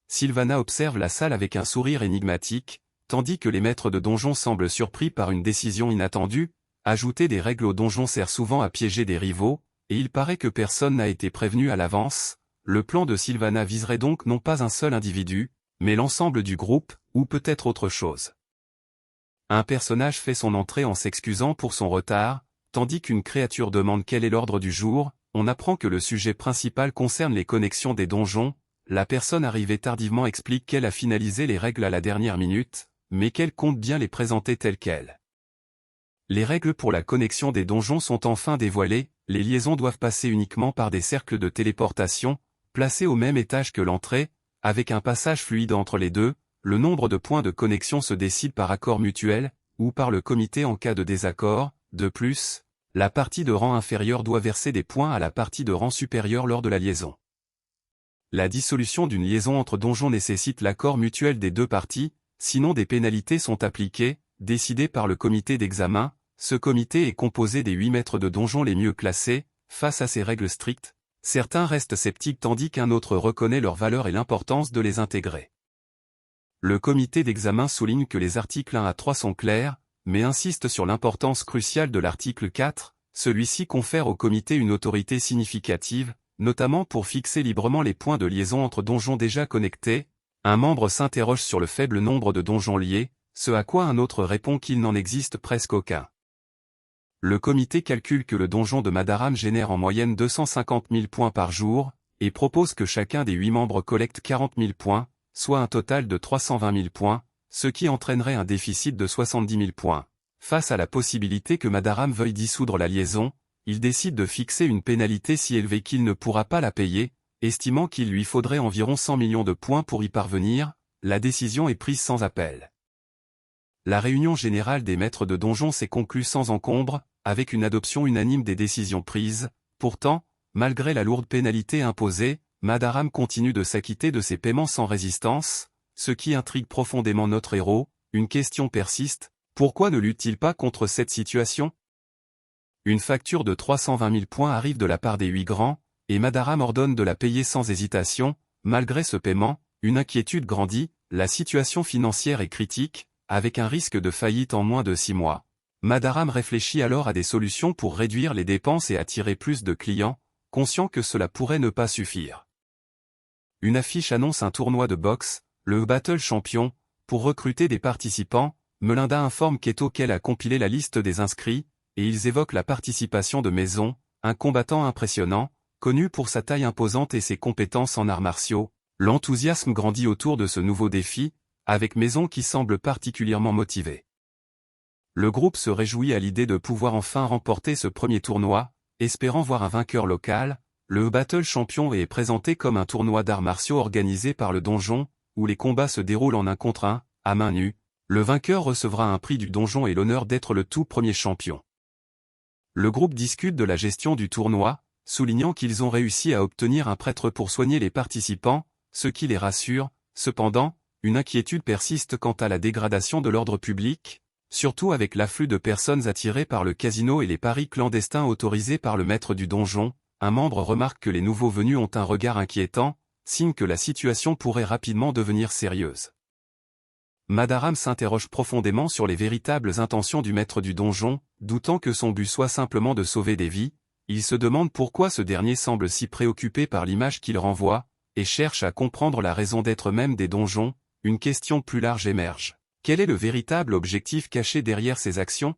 Sylvana observe la salle avec un sourire énigmatique, tandis que les maîtres de donjons semblent surpris par une décision inattendue. Ajouter des règles au donjon sert souvent à piéger des rivaux, et il paraît que personne n'a été prévenu à l'avance. Le plan de Sylvana viserait donc non pas un seul individu, mais l'ensemble du groupe, ou peut-être autre chose. Un personnage fait son entrée en s'excusant pour son retard, tandis qu'une créature demande quel est l'ordre du jour. On apprend que le sujet principal concerne les connexions des donjons. La personne arrivée tardivement explique qu'elle a finalisé les règles à la dernière minute, mais qu'elle compte bien les présenter telles quelles. Les règles pour la connexion des donjons sont enfin dévoilées, les liaisons doivent passer uniquement par des cercles de téléportation, placés au même étage que l'entrée, avec un passage fluide entre les deux. Le nombre de points de connexion se décide par accord mutuel, ou par le comité en cas de désaccord. De plus, la partie de rang inférieur doit verser des points à la partie de rang supérieur lors de la liaison. La dissolution d'une liaison entre donjons nécessite l'accord mutuel des deux parties, sinon des pénalités sont appliquées, décidées par le comité d'examen. Ce comité est composé des 8 maîtres de donjons les mieux classés. Face à ces règles strictes, certains restent sceptiques tandis qu'un autre reconnaît leur valeur et l'importance de les intégrer. Le comité d'examen souligne que les articles 1 à 3 sont clairs, mais insiste sur l'importance cruciale de l'article 4, celui-ci confère au comité une autorité significative, notamment pour fixer librement les points de liaison entre donjons déjà connectés. Un membre s'interroge sur le faible nombre de donjons liés, ce à quoi un autre répond qu'il n'en existe presque aucun. Le comité calcule que le donjon de Madaram génère en moyenne 250 000 points par jour, et propose que chacun des 8 membres collecte 40 000 points, soit un total de 320 000 points, ce qui entraînerait un déficit de 70 000 points. Face à la possibilité que Madaram veuille dissoudre la liaison, il décide de fixer une pénalité si élevée qu'il ne pourra pas la payer, estimant qu'il lui faudrait environ 100 millions de points pour y parvenir. La décision est prise sans appel. La réunion générale des maîtres de donjon s'est conclue sans encombre, avec une adoption unanime des décisions prises. Pourtant, malgré la lourde pénalité imposée, Madaram continue de s'acquitter de ses paiements sans résistance, ce qui intrigue profondément notre héros. Une question persiste, pourquoi ne lutte-t-il pas contre cette situation? Une facture de 320 000 points arrive de la part des 8 grands, et Madaram ordonne de la payer sans hésitation. Malgré ce paiement, une inquiétude grandit, la situation financière est critique, avec un risque de faillite en moins de 6 mois. Madaram réfléchit alors à des solutions pour réduire les dépenses et attirer plus de clients, conscient que cela pourrait ne pas suffire. Une affiche annonce un tournoi de boxe, le Battle Champion. Pour recruter des participants, Melinda informe qu'Eto qu'elle a compilé la liste des inscrits, et ils évoquent la participation de Maison, un combattant impressionnant, connu pour sa taille imposante et ses compétences en arts martiaux. L'enthousiasme grandit autour de ce nouveau défi, avec Maison qui semble particulièrement motivé. Le groupe se réjouit à l'idée de pouvoir enfin remporter ce premier tournoi, espérant voir un vainqueur local. Le Battle Champion est présenté comme un tournoi d'arts martiaux organisé par le donjon, où les combats se déroulent en 1 contre 1, à main nue. Le vainqueur recevra un prix du donjon et l'honneur d'être le tout premier champion. Le groupe discute de la gestion du tournoi, soulignant qu'ils ont réussi à obtenir un prêtre pour soigner les participants, ce qui les rassure. Cependant, une inquiétude persiste quant à la dégradation de l'ordre public, surtout avec l'afflux de personnes attirées par le casino et les paris clandestins autorisés par le maître du donjon. Un membre remarque que les nouveaux venus ont un regard inquiétant, signe que la situation pourrait rapidement devenir sérieuse. Madaram s'interroge profondément sur les véritables intentions du maître du donjon, doutant que son but soit simplement de sauver des vies. Il se demande pourquoi ce dernier semble si préoccupé par l'image qu'il renvoie, et cherche à comprendre la raison d'être même des donjons. Une question plus large émerge. Quel est le véritable objectif caché derrière ces actions?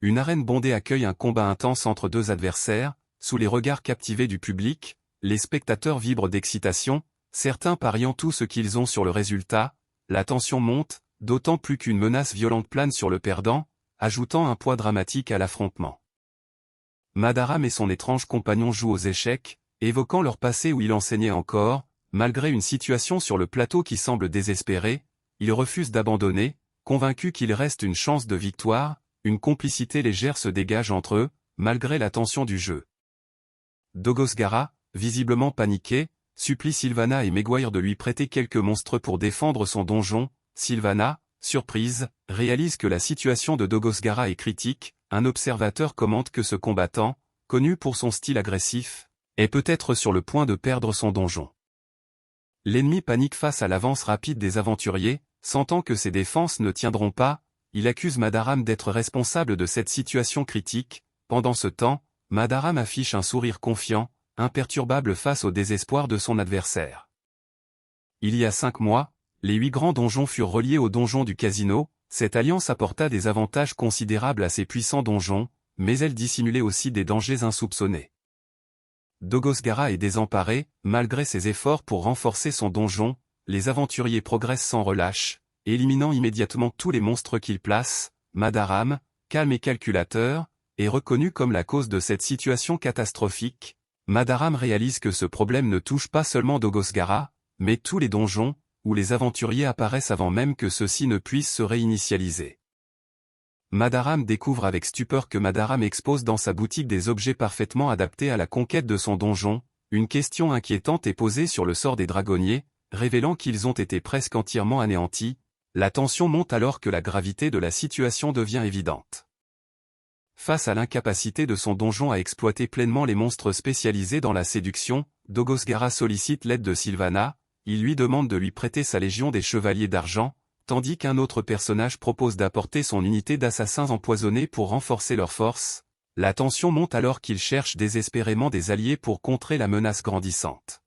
Une arène bondée accueille un combat intense entre 2 adversaires. Sous les regards captivés du public, les spectateurs vibrent d'excitation, certains pariant tout ce qu'ils ont sur le résultat. La tension monte, d'autant plus qu'une menace violente plane sur le perdant, ajoutant un poids dramatique à l'affrontement. Madaram et son étrange compagnon jouent aux échecs, évoquant leur passé où il enseignait encore. Malgré une situation sur le plateau qui semble désespérée, ils refusent d'abandonner, convaincus qu'il reste une chance de victoire. Une complicité légère se dégage entre eux. malgré la tension du jeu. Dogosgara, visiblement paniqué, supplie Sylvana et Maguire de lui prêter quelques monstres pour défendre son donjon. Sylvana, surprise, réalise que la situation de Dogosgara est critique. Un observateur commente que ce combattant, connu pour son style agressif, est peut-être sur le point de perdre son donjon. L'ennemi panique face à l'avance rapide des aventuriers, sentant que ses défenses ne tiendront pas, il accuse Madaram d'être responsable de cette situation critique. Pendant ce temps, Madaram affiche un sourire confiant, imperturbable face au désespoir de son adversaire. Il y a 5 mois, les 8 grands donjons furent reliés au donjon du casino. Cette alliance apporta des avantages considérables à ces puissants donjons, mais elle dissimulait aussi des dangers insoupçonnés. Dogosgara est désemparé, malgré ses efforts pour renforcer son donjon, les aventuriers progressent sans relâche, éliminant immédiatement tous les monstres qu'ils placent. Madaram, calme et calculateur, est reconnu comme la cause de cette situation catastrophique. Madaram réalise que ce problème ne touche pas seulement Dogosgara, mais tous les donjons, où les aventuriers apparaissent avant même que ceux-ci ne puissent se réinitialiser. Madaram découvre avec stupeur que Madaram expose dans sa boutique des objets parfaitement adaptés à la conquête de son donjon. Une question inquiétante est posée sur le sort des dragonniers, révélant qu'ils ont été presque entièrement anéantis. La tension monte alors que la gravité de la situation devient évidente. Face à l'incapacité de son donjon à exploiter pleinement les monstres spécialisés dans la séduction, Dogosgara sollicite l'aide de Sylvana. Il lui demande de lui prêter sa légion des chevaliers d'argent, tandis qu'un autre personnage propose d'apporter son unité d'assassins empoisonnés pour renforcer leurs forces. La tension monte alors qu'il cherche désespérément des alliés pour contrer la menace grandissante.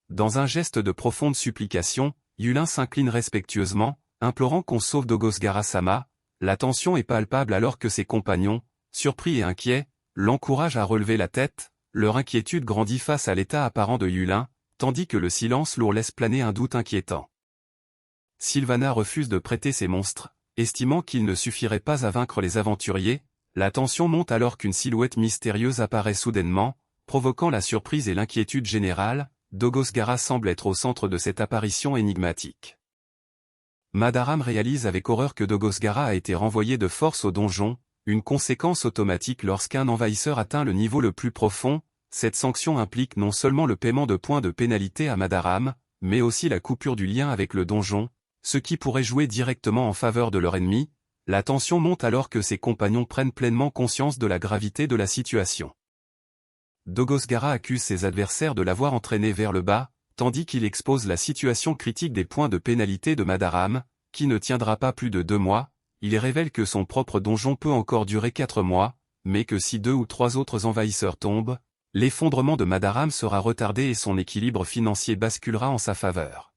Dans un geste de profonde supplication, Yulin s'incline respectueusement, implorant qu'on sauve Dogosgara-sama. La tension est palpable alors que ses compagnons, surpris et inquiets, l'encouragent à relever la tête. Leur inquiétude grandit face à l'état apparent de Yulin, tandis que le silence lourd laisse planer un doute inquiétant. Sylvana refuse de prêter ses monstres, estimant qu'il ne suffirait pas à vaincre les aventuriers. La tension monte alors qu'une silhouette mystérieuse apparaît soudainement, provoquant la surprise et l'inquiétude générale. Dogosgara semble être au centre de cette apparition énigmatique. Madaram réalise avec horreur que Dogosgara a été renvoyé de force au donjon, une conséquence automatique lorsqu'un envahisseur atteint le niveau le plus profond. Cette sanction implique non seulement le paiement de points de pénalité à Madaram, mais aussi la coupure du lien avec le donjon, ce qui pourrait jouer directement en faveur de leur ennemi. La tension monte alors que ses compagnons prennent pleinement conscience de la gravité de la situation. Dogosgara accuse ses adversaires de l'avoir entraîné vers le bas, tandis qu'il expose la situation critique des points de pénalité de Madaram, qui ne tiendra pas plus de 2 mois. Il révèle que son propre donjon peut encore durer 4 mois, mais que si 2 ou 3 autres envahisseurs tombent, l'effondrement de Madaram sera retardé et son équilibre financier basculera en sa faveur.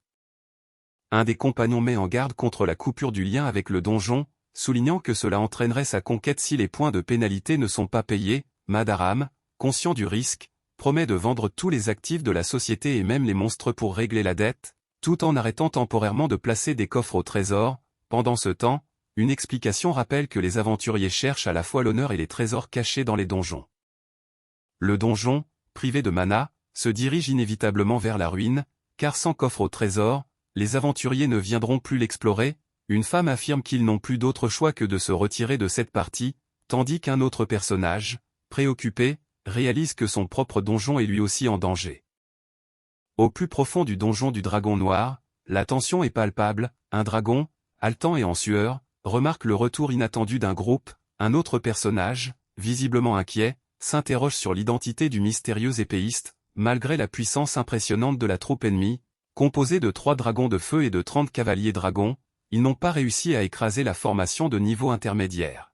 Un des compagnons met en garde contre la coupure du lien avec le donjon, soulignant que cela entraînerait sa conquête si les points de pénalité ne sont pas payés. Madaram, conscient du risque, promet de vendre tous les actifs de la société et même les monstres pour régler la dette, tout en arrêtant temporairement de placer des coffres au trésor. Pendant ce temps, une explication rappelle que les aventuriers cherchent à la fois l'honneur et les trésors cachés dans les donjons. Le donjon, privé de mana, se dirige inévitablement vers la ruine, car sans coffre au trésor, les aventuriers ne viendront plus l'explorer. Une femme affirme qu'ils n'ont plus d'autre choix que de se retirer de cette partie, tandis qu'un autre personnage, préoccupé, réalise que son propre donjon est lui aussi en danger. Au plus profond du donjon du dragon noir, la tension est palpable. Un dragon, haletant et en sueur, remarque le retour inattendu d'un groupe. Un autre personnage, visiblement inquiet, s'interroge sur l'identité du mystérieux épéiste. Malgré la puissance impressionnante de la troupe ennemie, composée de 3 dragons de feu et de 30 cavaliers dragons, ils n'ont pas réussi à écraser la formation de niveau intermédiaire.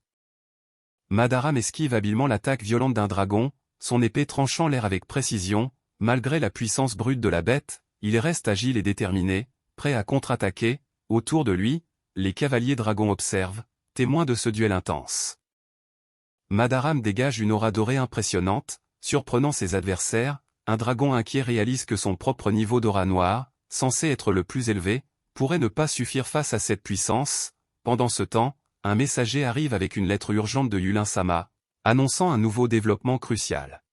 Madaram esquive habilement l'attaque violente d'un dragon, son épée tranchant l'air avec précision. Malgré la puissance brute de la bête, il reste agile et déterminé, prêt à contre-attaquer. Autour de lui, les cavaliers dragons observent, témoins de ce duel intense. Madaram dégage une aura dorée impressionnante, surprenant ses adversaires. Un dragon inquiet réalise que son propre niveau d'aura noire, censé être le plus élevé, pourrait ne pas suffire face à cette puissance. Pendant ce temps, un messager arrive avec une lettre urgente de Yulin-sama, annonçant un nouveau développement crucial.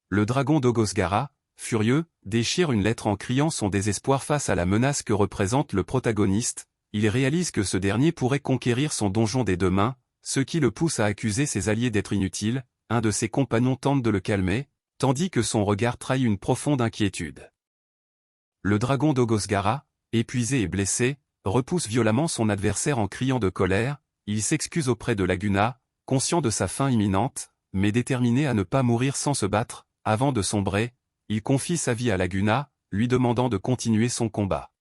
Le dragon Dogosgara, furieux, déchire une lettre en criant son désespoir face à la menace que représente le protagoniste. Il réalise que ce dernier pourrait conquérir son donjon des 2 mains. ce qui le pousse à accuser ses alliés d'être inutiles. Un de ses compagnons tente de le calmer, tandis que son regard trahit une profonde inquiétude. Le dragon Dogosgara, épuisé et blessé, repousse violemment son adversaire en criant de colère. Il s'excuse auprès de Laguna, conscient de sa fin imminente, mais déterminé à ne pas mourir sans se battre. Avant de sombrer, il confie sa vie à Laguna, lui demandant de continuer son combat.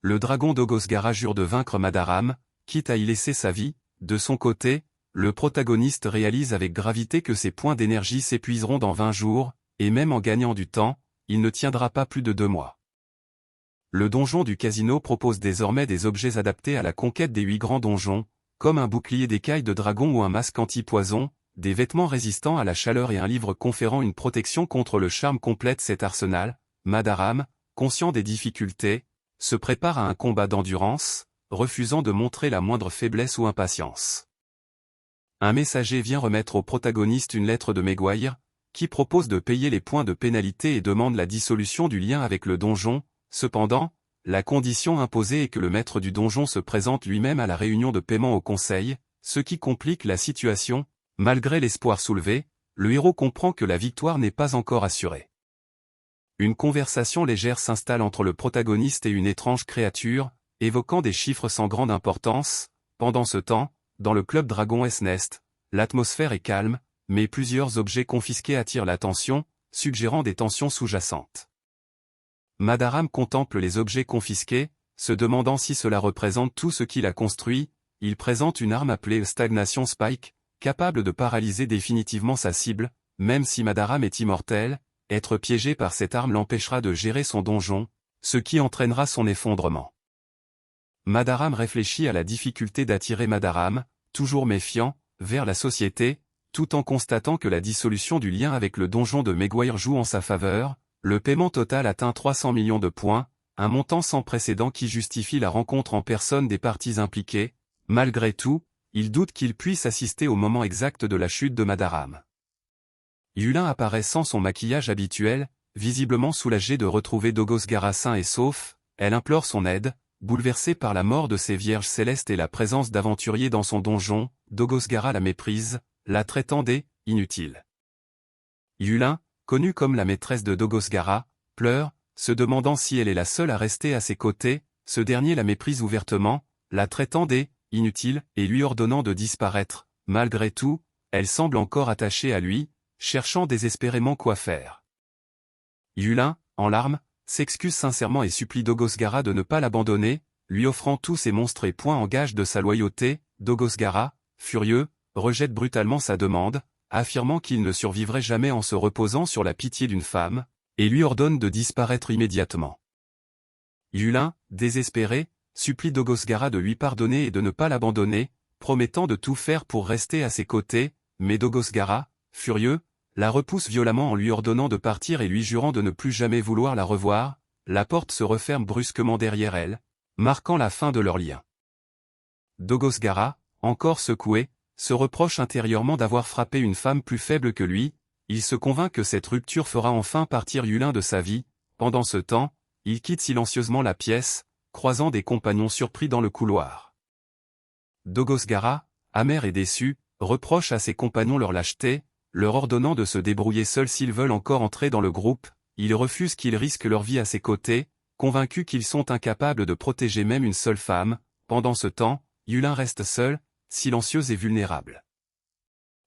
Le dragon Dogosgara jure de vaincre Madaram, quitte à y laisser sa vie. De son côté, le protagoniste réalise avec gravité que ses points d'énergie s'épuiseront dans 20 jours, et même en gagnant du temps, il ne tiendra pas plus de 2 mois. Le donjon du casino propose désormais des objets adaptés à la conquête des 8 grands donjons, comme un bouclier d'écailles de dragon ou un masque anti-poison, des vêtements résistants à la chaleur et un livre conférant une protection contre le charme complète cet arsenal. Madaram, conscient des difficultés, se prépare à un combat d'endurance, refusant de montrer la moindre faiblesse ou impatience. Un messager vient remettre au protagoniste une lettre de Maguire, qui propose de payer les points de pénalité et demande la dissolution du lien avec le donjon. Cependant, la condition imposée est que le maître du donjon se présente lui-même à la réunion de paiement au conseil, ce qui complique la situation. Malgré l'espoir soulevé, le héros comprend que la victoire n'est pas encore assurée. Une conversation légère s'installe entre le protagoniste et une étrange créature, évoquant des chiffres sans grande importance. Pendant ce temps, dans le club Dragon S-Nest, l'atmosphère est calme, mais plusieurs objets confisqués attirent l'attention, suggérant des tensions sous-jacentes. Madaram contemple les objets confisqués, se demandant si cela représente tout ce qu'il a construit. Il présente une arme appelée Stagnation Spike, capable de paralyser définitivement sa cible. Même si Madaram est immortel, être piégé par cette arme l'empêchera de gérer son donjon, ce qui entraînera son effondrement. Madaram réfléchit à la difficulté d'attirer Madaram, toujours méfiant, vers la société, tout en constatant que la dissolution du lien avec le donjon de Maguire joue en sa faveur. Le paiement total atteint 300 millions de points, un montant sans précédent qui justifie la rencontre en personne des parties impliquées. Malgré tout, il doute qu'il puisse assister au moment exact de la chute de Madaram. Yulin apparaît sans son maquillage habituel, visiblement soulagée de retrouver Dogosgara sain et sauf. Elle implore son aide, bouleversée par la mort de ses vierges célestes et la présence d'aventuriers dans son donjon. Dogosgara la méprise, la traitant d'inutile. Yulin, connue comme la maîtresse de Dogosgara, pleure, se demandant si elle est la seule à rester à ses côtés. Ce dernier la méprise ouvertement, la traitant d'inutile et lui ordonnant de disparaître. Malgré tout, elle semble encore attachée à lui, cherchant désespérément quoi faire. Yulin, en larmes, s'excuse sincèrement et supplie Dogosgara de ne pas l'abandonner, lui offrant tous ses monstres et points en gage de sa loyauté. Dogosgara, furieux, rejette brutalement sa demande, affirmant qu'il ne survivrait jamais en se reposant sur la pitié d'une femme, et lui ordonne de disparaître immédiatement. Yulin, désespéré, supplie Dogosgara de lui pardonner et de ne pas l'abandonner, promettant de tout faire pour rester à ses côtés, mais Dogosgara, furieux, la repousse violemment en lui ordonnant de partir et lui jurant de ne plus jamais vouloir la revoir. La porte se referme brusquement derrière elle, marquant la fin de leur lien. Dogosgara, encore secoué, se reproche intérieurement d'avoir frappé une femme plus faible que lui. Il se convainc que cette rupture fera enfin partir Yulin de sa vie. Pendant ce temps, il quitte silencieusement la pièce, croisant des compagnons surpris dans le couloir. Dogosgara, amer et déçu, reproche à ses compagnons leur lâcheté, leur ordonnant de se débrouiller seuls s'ils veulent encore entrer dans le groupe. Il refuse qu'ils risquent leur vie à ses côtés, convaincus qu'ils sont incapables de protéger même une seule femme. Pendant ce temps, Yulin reste seul, silencieuse et vulnérable.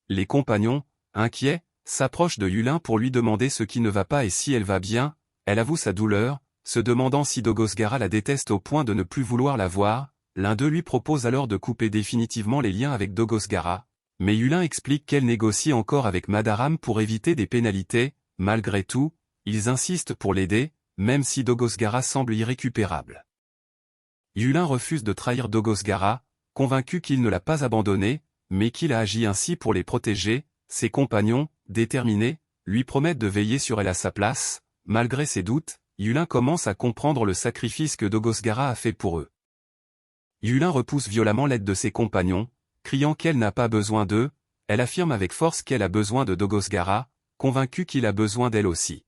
Les compagnons, inquiets, s'approchent de Yulin pour lui demander ce qui ne va pas et si elle va bien. Elle avoue sa douleur, se demandant si Dogosgara la déteste au point de ne plus vouloir la voir. L'un d'eux lui propose alors de couper définitivement les liens avec Dogosgara, mais Yulin explique qu'elle négocie encore avec Madaram pour éviter des pénalités. Malgré tout, ils insistent pour l'aider, même si Dogosgara semble irrécupérable. Yulin refuse de trahir Dogosgara, convaincu qu'il ne l'a pas abandonné, mais qu'il a agi ainsi pour les protéger. Ses compagnons, déterminés, lui promettent de veiller sur elle à sa place. Malgré ses doutes, Yulin commence à comprendre le sacrifice que Dogosgara a fait pour eux. Yulin repousse violemment l'aide de ses compagnons, criant qu'elle n'a pas besoin d'eux. Elle affirme avec force qu'elle a besoin de Dogosgara, convaincue qu'il a besoin d'elle aussi.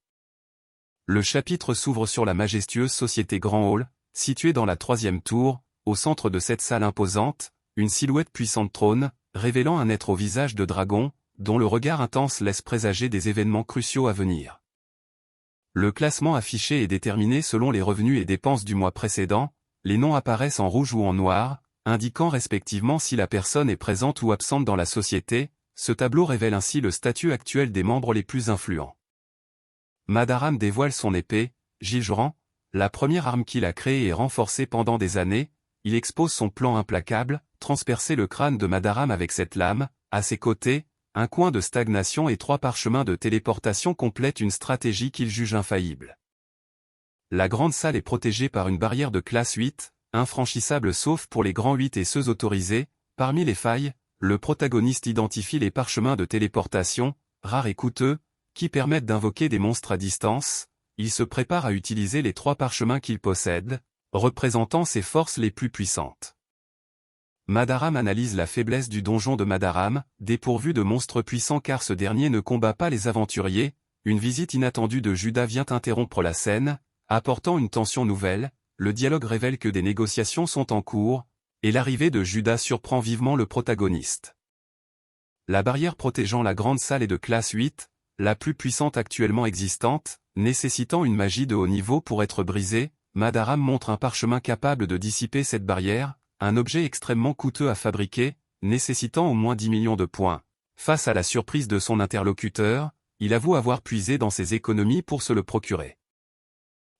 Le chapitre s'ouvre sur la majestueuse société Grand Hall, située dans la 3e tour. Au centre de cette salle imposante, une silhouette puissante trône. révélant un être au visage de dragon, dont le regard intense laisse présager des événements cruciaux à venir. Le classement affiché est déterminé selon les revenus et dépenses du mois précédent, les noms apparaissent en rouge ou en noir, indiquant respectivement si la personne est présente ou absente dans la société. Ce tableau révèle ainsi le statut actuel des membres les plus influents. Madaram dévoile son épée, Giljoran, la première arme qu'il a créée et renforcée pendant des années. Il expose son plan implacable, transpercer le crâne de Madaram avec cette lame. À ses côtés, un coin de stagnation et 3 parchemins de téléportation complètent une stratégie qu'il juge infaillible. La grande salle est protégée par une barrière de classe 8, infranchissable sauf pour les grands 8 et ceux autorisés. Parmi les failles, le protagoniste identifie les parchemins de téléportation, rares et coûteux, qui permettent d'invoquer des monstres à distance. Il se prépare à utiliser les 3 parchemins qu'il possède, représentant ses forces les plus puissantes. Madaram analyse la faiblesse du donjon de Madaram, dépourvu de monstres puissants car ce dernier ne combat pas les aventuriers. Une visite inattendue de Judas vient interrompre la scène, apportant une tension nouvelle. Le dialogue révèle que des négociations sont en cours, et l'arrivée de Judas surprend vivement le protagoniste. La barrière protégeant la grande salle est de classe 8, la plus puissante actuellement existante, nécessitant une magie de haut niveau pour être brisée. Madaram montre un parchemin capable de dissiper cette barrière, un objet extrêmement coûteux à fabriquer, nécessitant au moins 10 millions de points. Face à la surprise de son interlocuteur, il avoue avoir puisé dans ses économies pour se le procurer.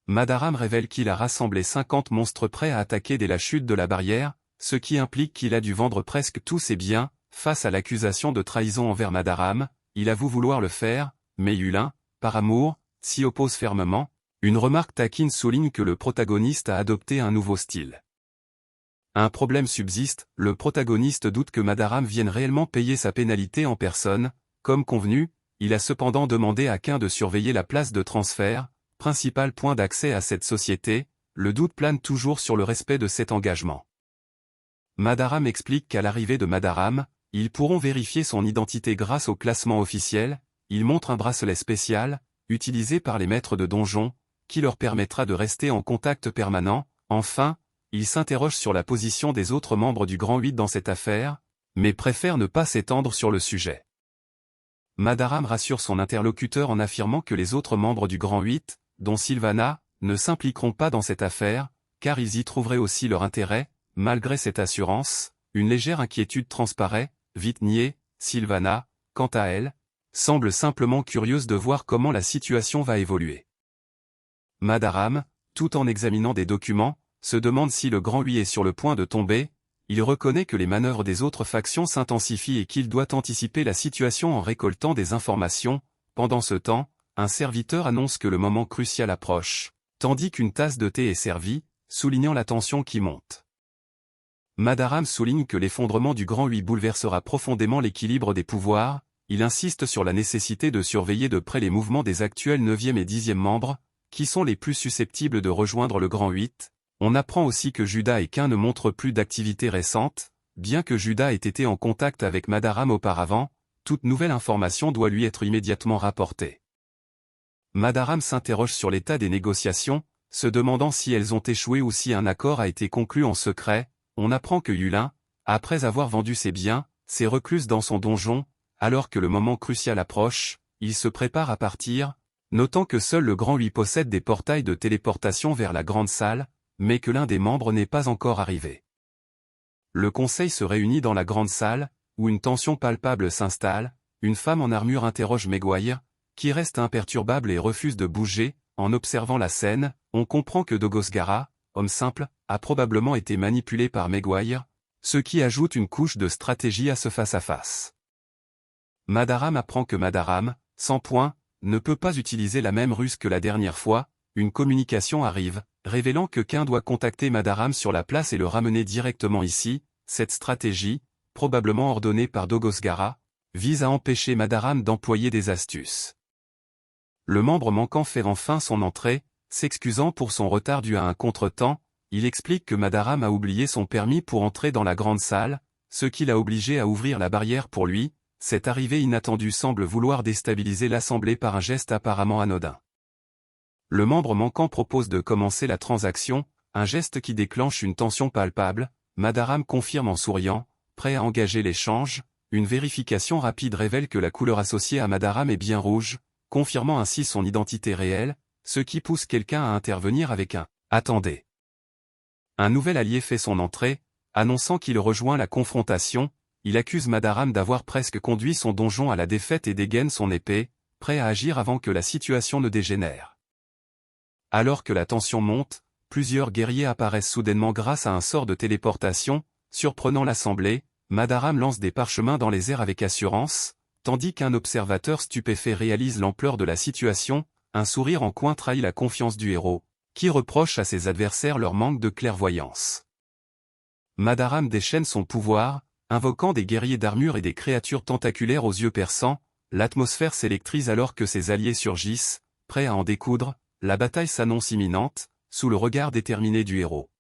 Madaram révèle qu'il a rassemblé 50 monstres prêts à attaquer dès la chute de la barrière, ce qui implique qu'il a dû vendre presque tous ses biens. Face à l'accusation de trahison envers Madaram, il avoue vouloir le faire, mais Yulin, par amour, s'y oppose fermement. Une remarque taquine souligne que le protagoniste a adopté un nouveau style. Un problème subsiste, le protagoniste doute que Madaram vienne réellement payer sa pénalité en personne. Comme convenu, il a cependant demandé à Quin de surveiller la place de transfert, principal point d'accès à cette société. Le doute plane toujours sur le respect de cet engagement. Madaram explique qu'à l'arrivée de Madaram, ils pourront vérifier son identité grâce au classement officiel. Il montre un bracelet spécial, utilisé par les maîtres de donjon, qui leur permettra de rester en contact permanent. Enfin, il s'interroge sur la position des autres membres du Grand 8 dans cette affaire, mais préfère ne pas s'étendre sur le sujet. Madaram rassure son interlocuteur en affirmant que les autres membres du Grand 8, dont Sylvana, ne s'impliqueront pas dans cette affaire, car ils y trouveraient aussi leur intérêt. Malgré cette assurance, une légère inquiétude transparaît. Vite niée, Sylvana, quant à elle, semble simplement curieuse de voir comment la situation va évoluer. Madaram, tout en examinant des documents, se demande si le Grand 8 est sur le point de tomber. Il reconnaît que les manœuvres des autres factions s'intensifient et qu'il doit anticiper la situation en récoltant des informations. Pendant ce temps, un serviteur annonce que le moment crucial approche, tandis qu'une tasse de thé est servie, soulignant la tension qui monte. Madaram souligne que l'effondrement du Grand 8 bouleversera profondément l'équilibre des pouvoirs. Il insiste sur la nécessité de surveiller de près les mouvements des actuels 9e et 10e membres, qui sont les plus susceptibles de rejoindre le Grand 8. On apprend aussi que Judas et Quin ne montrent plus d'activité récente. Bien que Judas ait été en contact avec Madaram auparavant, toute nouvelle information doit lui être immédiatement rapportée. Madaram s'interroge sur l'état des négociations, se demandant si elles ont échoué ou si un accord a été conclu en secret. On apprend que Yulin, après avoir vendu ses biens, s'est recluse dans son donjon. Alors que le moment crucial approche, il se prépare à partir, notant que seul le Grand 8 possède des portails de téléportation vers la grande salle, mais que l'un des membres n'est pas encore arrivé. Le conseil se réunit dans la grande salle, où une tension palpable s'installe. Une femme en armure interroge Maguire, qui reste imperturbable et refuse de bouger. En observant la scène, on comprend que Dogosgara, homme simple, a probablement été manipulé par Maguire, ce qui ajoute une couche de stratégie à ce face-à-face. Madaram apprend que Madaram, sans point, ne peut pas utiliser la même ruse que la dernière fois. Une communication arrive, révélant que Quin doit contacter Madaram sur la place et le ramener directement ici. Cette stratégie, probablement ordonnée par Dogosgara, vise à empêcher Madaram d'employer des astuces. Le membre manquant fait enfin son entrée, s'excusant pour son retard dû à un contretemps. Il explique que Madaram a oublié son permis pour entrer dans la grande salle, ce qui l'a obligé à ouvrir la barrière pour lui. Cette arrivée inattendue semble vouloir déstabiliser l'assemblée par un geste apparemment anodin. Le membre manquant propose de commencer la transaction, un geste qui déclenche une tension palpable. Madaram confirme en souriant, prêt à engager l'échange. Une vérification rapide révèle que la couleur associée à Madaram est bien rouge, confirmant ainsi son identité réelle, ce qui pousse quelqu'un à intervenir avec un « Attendez ». Un nouvel allié fait son entrée, annonçant qu'il rejoint la confrontation. Il accuse Madaram d'avoir presque conduit son donjon à la défaite et dégaine son épée, prêt à agir avant que la situation ne dégénère. Alors que la tension monte, plusieurs guerriers apparaissent soudainement grâce à un sort de téléportation, surprenant l'assemblée. Madaram lance des parchemins dans les airs avec assurance, tandis qu'un observateur stupéfait réalise l'ampleur de la situation. Un sourire en coin trahit la confiance du héros, qui reproche à ses adversaires leur manque de clairvoyance. Madaram déchaîne son pouvoir, invoquant des guerriers d'armure et des créatures tentaculaires aux yeux perçants. L'atmosphère s'électrise alors que ses alliés surgissent, prêts à en découdre. La bataille s'annonce imminente, sous le regard déterminé du héros.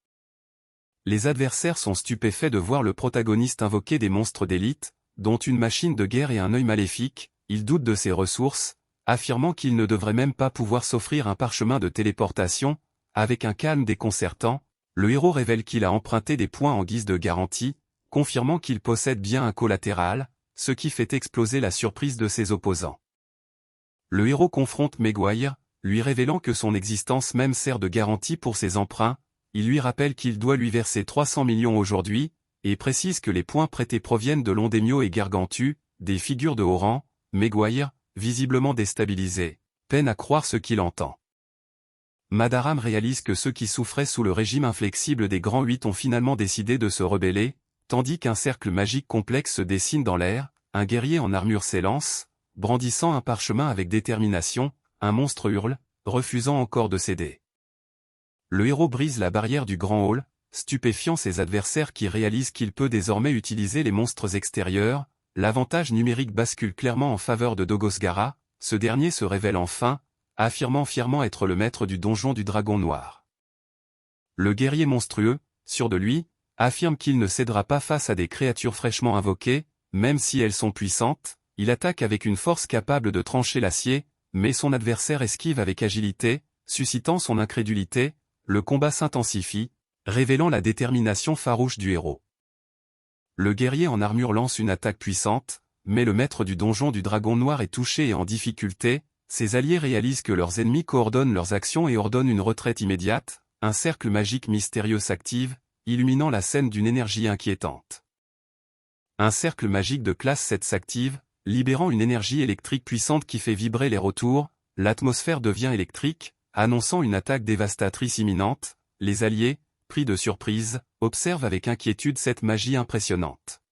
Les adversaires sont stupéfaits de voir le protagoniste invoquer des monstres d'élite, dont une machine de guerre et un œil maléfique. Ils doutent de ses ressources, affirmant qu'il ne devrait même pas pouvoir s'offrir un parchemin de téléportation. Avec un calme déconcertant, le héros révèle qu'il a emprunté des points en guise de garantie, confirmant qu'il possède bien un collatéral, ce qui fait exploser la surprise de ses opposants. Le héros confronte Maguire, lui révélant que son existence même sert de garantie pour ses emprunts. Il lui rappelle qu'il doit lui verser 300 millions aujourd'hui, et précise que les points prêtés proviennent de Londemio et Gargantu, des figures de haut rang. Maguire, visiblement déstabilisé, peine à croire ce qu'il entend. Madaram réalise que ceux qui souffraient sous le régime inflexible des Grands 8 ont finalement décidé de se rebeller, tandis qu'un cercle magique complexe se dessine dans l'air. Un guerrier en armure s'élance, brandissant un parchemin avec détermination. Un monstre hurle, refusant encore de céder. Le héros brise la barrière du grand hall, stupéfiant ses adversaires qui réalisent qu'il peut désormais utiliser les monstres extérieurs. L'avantage numérique bascule clairement en faveur de Dogosgara. Ce dernier se révèle enfin, affirmant fièrement être le maître du donjon du dragon noir. Le guerrier monstrueux, sûr de lui, affirme qu'il ne cédera pas face à des créatures fraîchement invoquées, même si elles sont puissantes. Il attaque avec une force capable de trancher l'acier, mais son adversaire esquive avec agilité, suscitant son incrédulité. Le combat s'intensifie, révélant la détermination farouche du héros. Le guerrier en armure lance une attaque puissante, mais le maître du donjon du dragon noir est touché et en difficulté. Ses alliés réalisent que leurs ennemis coordonnent leurs actions et ordonnent une retraite immédiate. Un cercle magique mystérieux s'active, illuminant la scène d'une énergie inquiétante. Un cercle magique de classe 7 s'active, libérant une énergie électrique puissante qui fait vibrer les rotours. L'atmosphère devient électrique, annonçant une attaque dévastatrice imminente. Les alliés, pris de surprise, observent avec inquiétude cette magie impressionnante.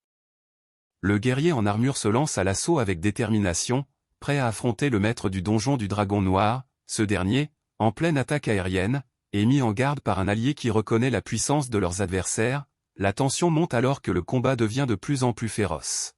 Le guerrier en armure se lance à l'assaut avec détermination, prêt à affronter le maître du donjon du dragon noir. Ce dernier, en pleine attaque aérienne, est mis en garde par un allié qui reconnaît la puissance de leurs adversaires. La tension monte alors que le combat devient de plus en plus féroce.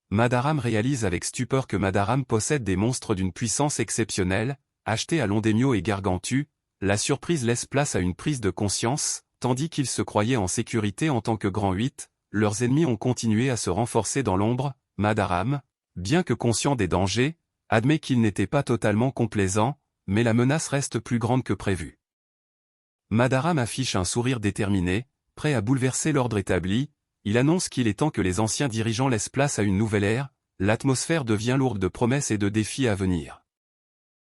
Madaram réalise avec stupeur que Madaram possède des monstres d'une puissance exceptionnelle, achetés à Londemio et Gargantu. La surprise laisse place à une prise de conscience. Tandis qu'ils se croyaient en sécurité en tant que Grand 8, leurs ennemis ont continué à se renforcer dans l'ombre. Madaram, bien que conscient des dangers, admet qu'il n'était pas totalement complaisant, mais la menace reste plus grande que prévu. Madaram affiche un sourire déterminé, prêt à bouleverser l'ordre établi. Il annonce qu'il est temps que les anciens dirigeants laissent place à une nouvelle ère. L'atmosphère devient lourde de promesses et de défis à venir.